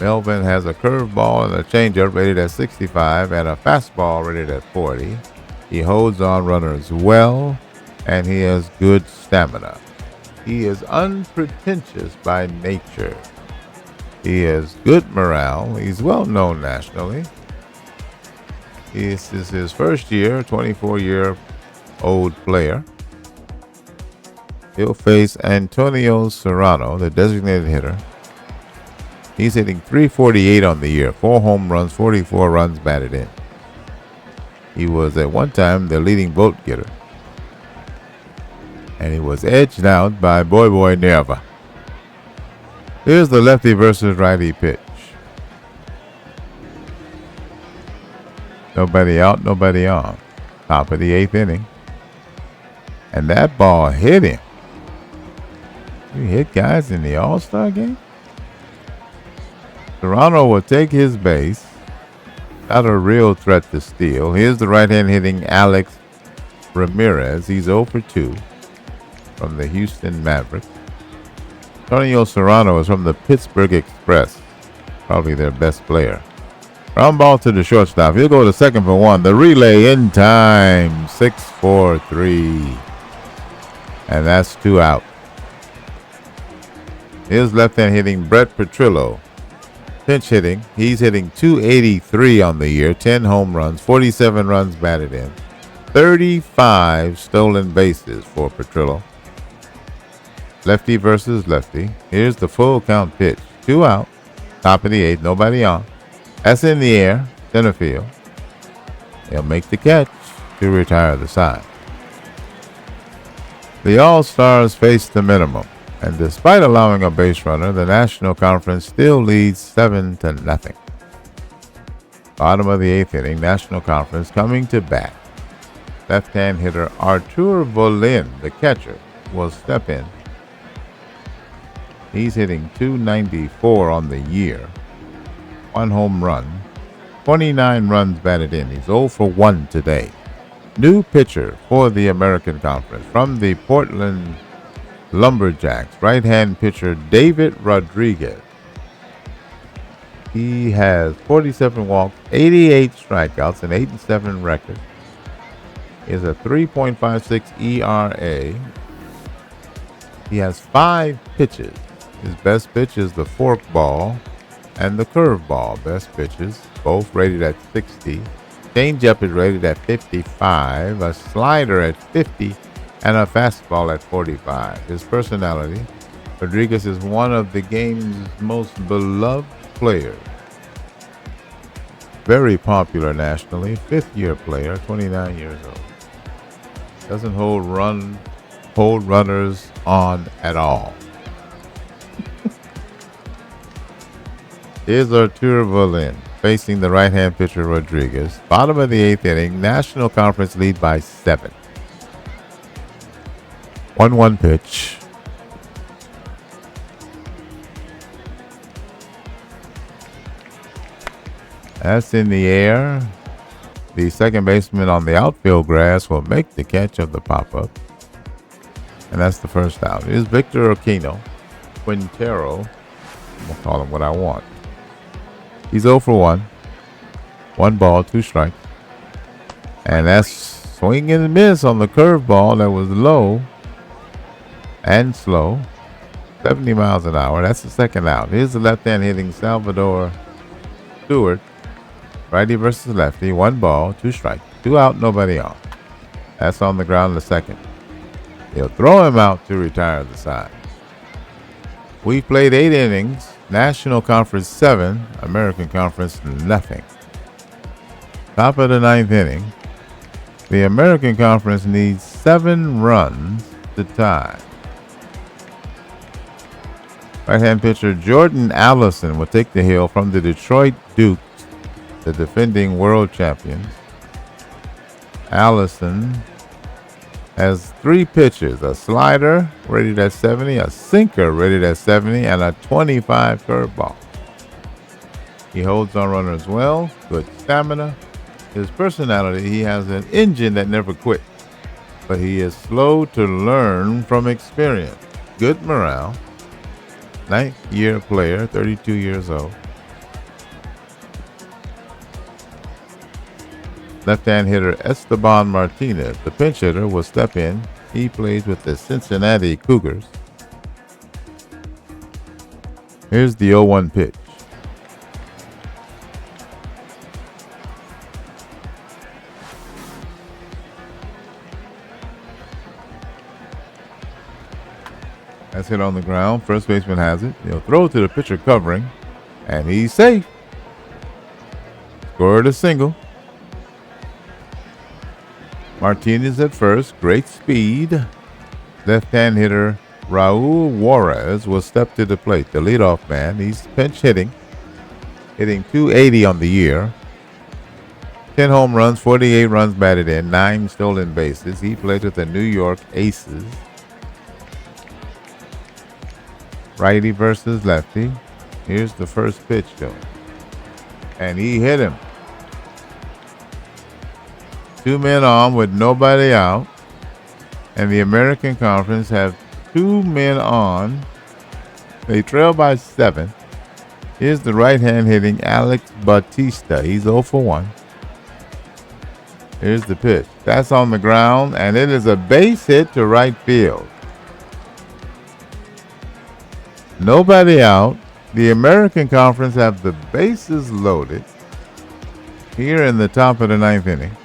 Melvin has a curveball and a changeup rated at 65 and a fastball rated at 40. He holds on runners well, and he has good stamina. He is unpretentious by nature. He has good morale. He's well known nationally. This is his first year, 24-year-old player. He'll face Antonio Serrano, the designated hitter. He's hitting .348 on the year. 4 home runs, 44 runs batted in. He was at one time the leading vote getter. And he was edged out by Boy Nerva. Here's the lefty versus righty pitch. Nobody out, nobody on. Top of the 8th inning. And that ball hit him. You hit guys in the All-Star game? Toronto will take his base. Not a real threat to steal. Here's the right-hand hitting Alex Ramirez. He's 0 for 2 from the Houston Mavericks. Antonio Serrano is from the Pittsburgh Express. Probably their best player. Ground ball to the shortstop. He'll go to second for 1. The relay in time. 6-4-3. And that's 2 out. Here's left-hand hitting Brett Petrillo. Pinch hitting. He's hitting .283 on the year. 10 home runs. 47 runs batted in. 35 stolen bases for Petrillo. Lefty versus lefty. Here's the full count pitch. 2 out. Top of the 8th. Nobody on. That's in the air. Center field. He'll make the catch to retire the side. The All-Stars face the minimum. And despite allowing a base runner, the National Conference still leads 7-0. Bottom of the 8th inning, National Conference coming to bat. Left-hand hitter Artur Volin, the catcher, will step in. He's hitting .294 on the year. 1 home run. 29 runs batted in. He's 0 for 1 today. New pitcher for the American Conference from the Portland Lumberjacks, right-hand pitcher David Rodriguez. He has 47 walks, 88 strikeouts, and 8-7 record. He has a 3.56 ERA. He has 5 pitches. His best pitch is the forkball and the curveball. Best pitches, both rated at 60. Changeup is rated at 55. A slider at 50. And a fastball at 45. His personality, Rodriguez is one of the game's most beloved players. Very popular nationally, 5th-year player, 29 years old. Doesn't hold runners on at all. Here's Artur Volin facing the right-hand pitcher Rodriguez. Bottom of the 8th inning, National Conference lead by 7. 1-1 pitch. That's in the air. The second baseman on the outfield grass will make the catch of the pop-up. And that's the first out. Here's Victor Aquino. Quintero. I'm going to call him what I want. He's 0 for 1. 1 ball, 2 strikes. And that's swing and miss on the curveball that was low and slow. 70 miles an hour. That's the second out. Here's the left-hand hitting Salvador Stewart. Righty versus lefty. 1 ball, 2 strikes. 2 out, nobody on. That's on the ground the second. He'll throw him out to retire the side. We've played 8 innings. National Conference 7. American Conference nothing. Top of the 9th inning. The American Conference needs 7 runs to tie. Right-hand pitcher Jordan Allison will take the hill from the Detroit Dukes, the defending world champions. Allison has 3 pitches, a slider rated at 70, a sinker rated at 70, and a 25 curveball. He holds on runners well, good stamina. His personality, he has an engine that never quits, but he is slow to learn from experience. Good morale. 9th-year player, 32 years old. Left-hand hitter Esteban Martinez, the pinch hitter, will step in. He plays with the Cincinnati Cougars. Here's the 0-1 pitch. That's hit on the ground. First baseman has it. He'll throw to the pitcher covering. And he's safe. Scored a single. Martinez at first. Great speed. Left-hand hitter Raul Juarez will step to the plate. The leadoff man. He's pinch hitting 280 on the year. 10 home runs, 48 runs batted in, 9 stolen bases. He played with the New York Aces. Righty versus lefty. Here's the first pitch to him. And he hit him. 2 men on with nobody out. And the American Conference have 2 men on. They trail by 7. Here's the right-hand hitting Alex Bautista. He's 0 for 1. Here's the pitch. That's on the ground, and it is a base hit to right field. Nobody out. The American Conference have the bases loaded here in the top of the 9th inning.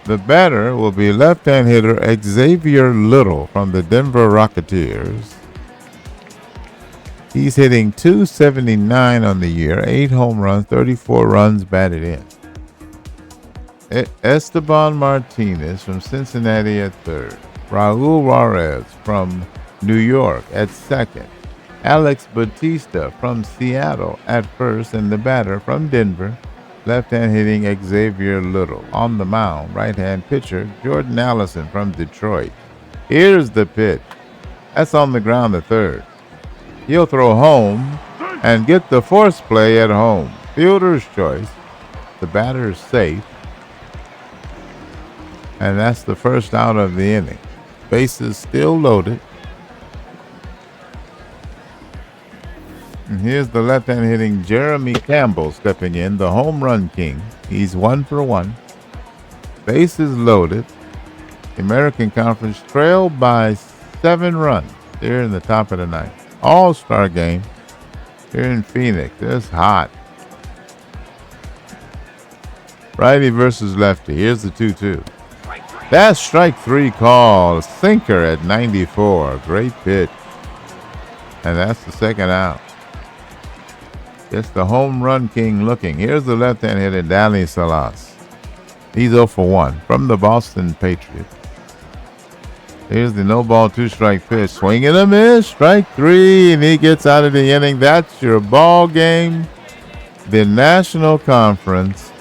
The batter will be left-hand hitter Xavier Little from the Denver Rocketeers. He's hitting .279 on the year, 8 home runs, 34 runs batted in. Esteban Martinez from Cincinnati at third. Raul Juarez from New York at second. Alex Bautista from Seattle at first, and the batter from Denver, left-hand hitting Xavier Little. On the mound, right-hand pitcher Jordan Allison from Detroit. Here's the pitch. That's on the ground at third. He'll throw home and get the force play at home. Fielder's choice. The batter's safe. And that's the first out of the inning. Bases still loaded. And here's the left-hand hitting Jeremy Campbell stepping in, the home run king. He's 1 for 1. Bases loaded. The American Conference trailed by 7 runs here in the top of the 9th. All-Star game here in Phoenix. It's hot. Righty versus lefty. Here's the 2-2. That's strike 3 call. Sinker at 94. Great pitch. And that's the second out. It's the home run king looking. Here's the left-hand hitter, Danny Salas. He's 0 for 1 from the Boston Patriots. Here's the no ball, 2-strike pitch. Swing and a miss. Strike 3, and he gets out of the inning. That's your ball game. The National Conference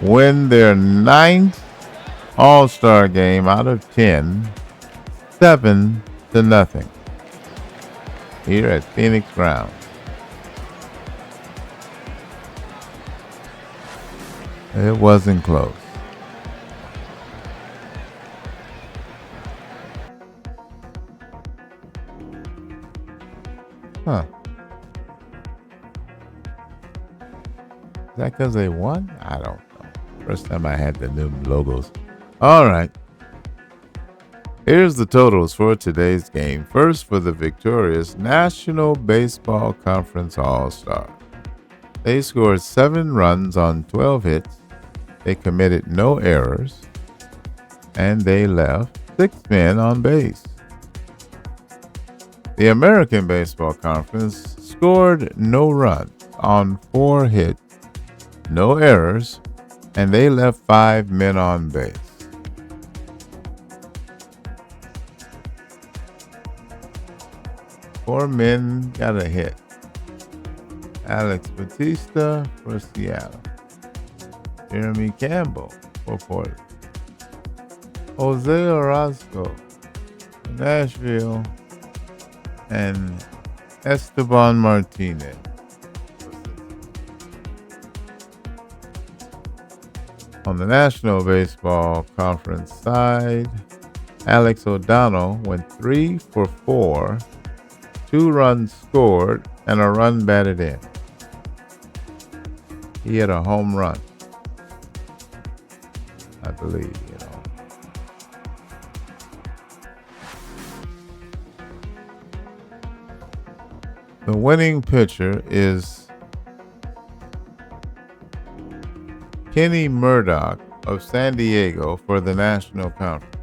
win their 9th All-Star game out of 10, 7-0 here at Phoenix Grounds. It wasn't close. Huh. Is that because they won? I don't know. First time I had the new logos. All right. Here's the totals for today's game. First, for the victorious National Baseball Conference All-Stars. They scored 7 runs on 12 hits. They committed no errors. And they left 6 men on base. The American Baseball Conference scored no runs on 4 hits, no errors, and they left 5 men on base. Four men got a hit. Alex Bautista for Seattle. Jeremy Campbell for Portland. Jose Orozco for Nashville. And Esteban Martinez. On the National Baseball Conference side, Alex O'Donnell went 3 for 4, 2 runs scored, and a run batted in. He had a home run, I believe, The winning pitcher is Kenny Murdoch of San Diego for the National Conference.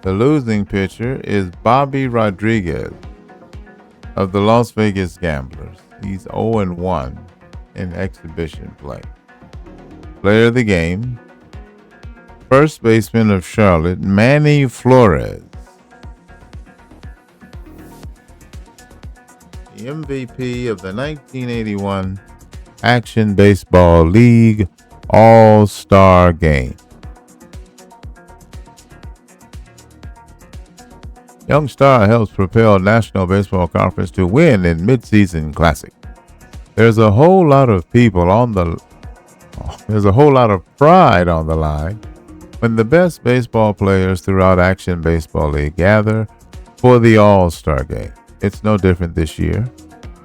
The losing pitcher is Bobby Rodriguez of the Las Vegas Gamblers. He's 0-1 in exhibition play. Player of the game, first baseman of Charlotte, Manny Flores. The MVP of the 1981 Action Baseball League All-Star Game. Young star helps propel National Baseball Conference to win in midseason classic. There's a whole lot of pride on the line when the best baseball players throughout Action Baseball League gather for the All-Star Game. It's no different this year,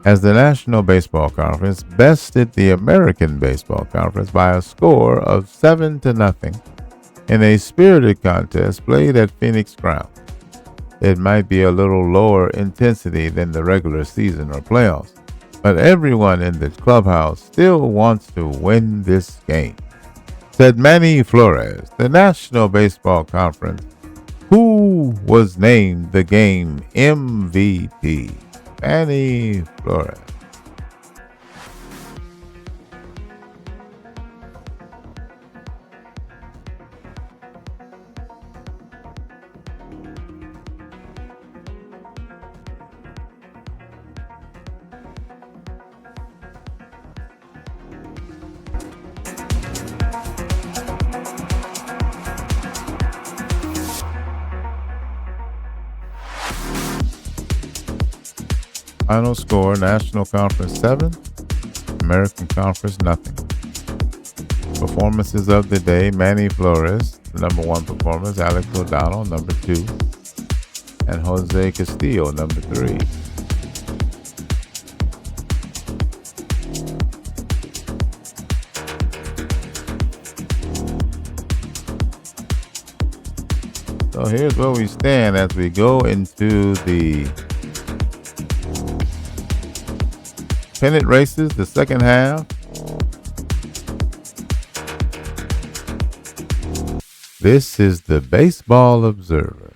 as the National Baseball Conference bested the American Baseball Conference by a score of 7-0 in a spirited contest played at Phoenix Grounds. It might be a little lower intensity than the regular season or playoffs, but everyone in the clubhouse still wants to win this game, said Manny Flores, the National Baseball Conference, who was named the game MVP. Manny Flores. Final score, National Conference 7, American Conference nothing. Performances of the day, Manny Flores, number 1 performance, Alex O'Donnell, number 2, and Jose Castillo, number 3. So here's where we stand as we go into the pennant races, the second half. This is the Baseball Observer.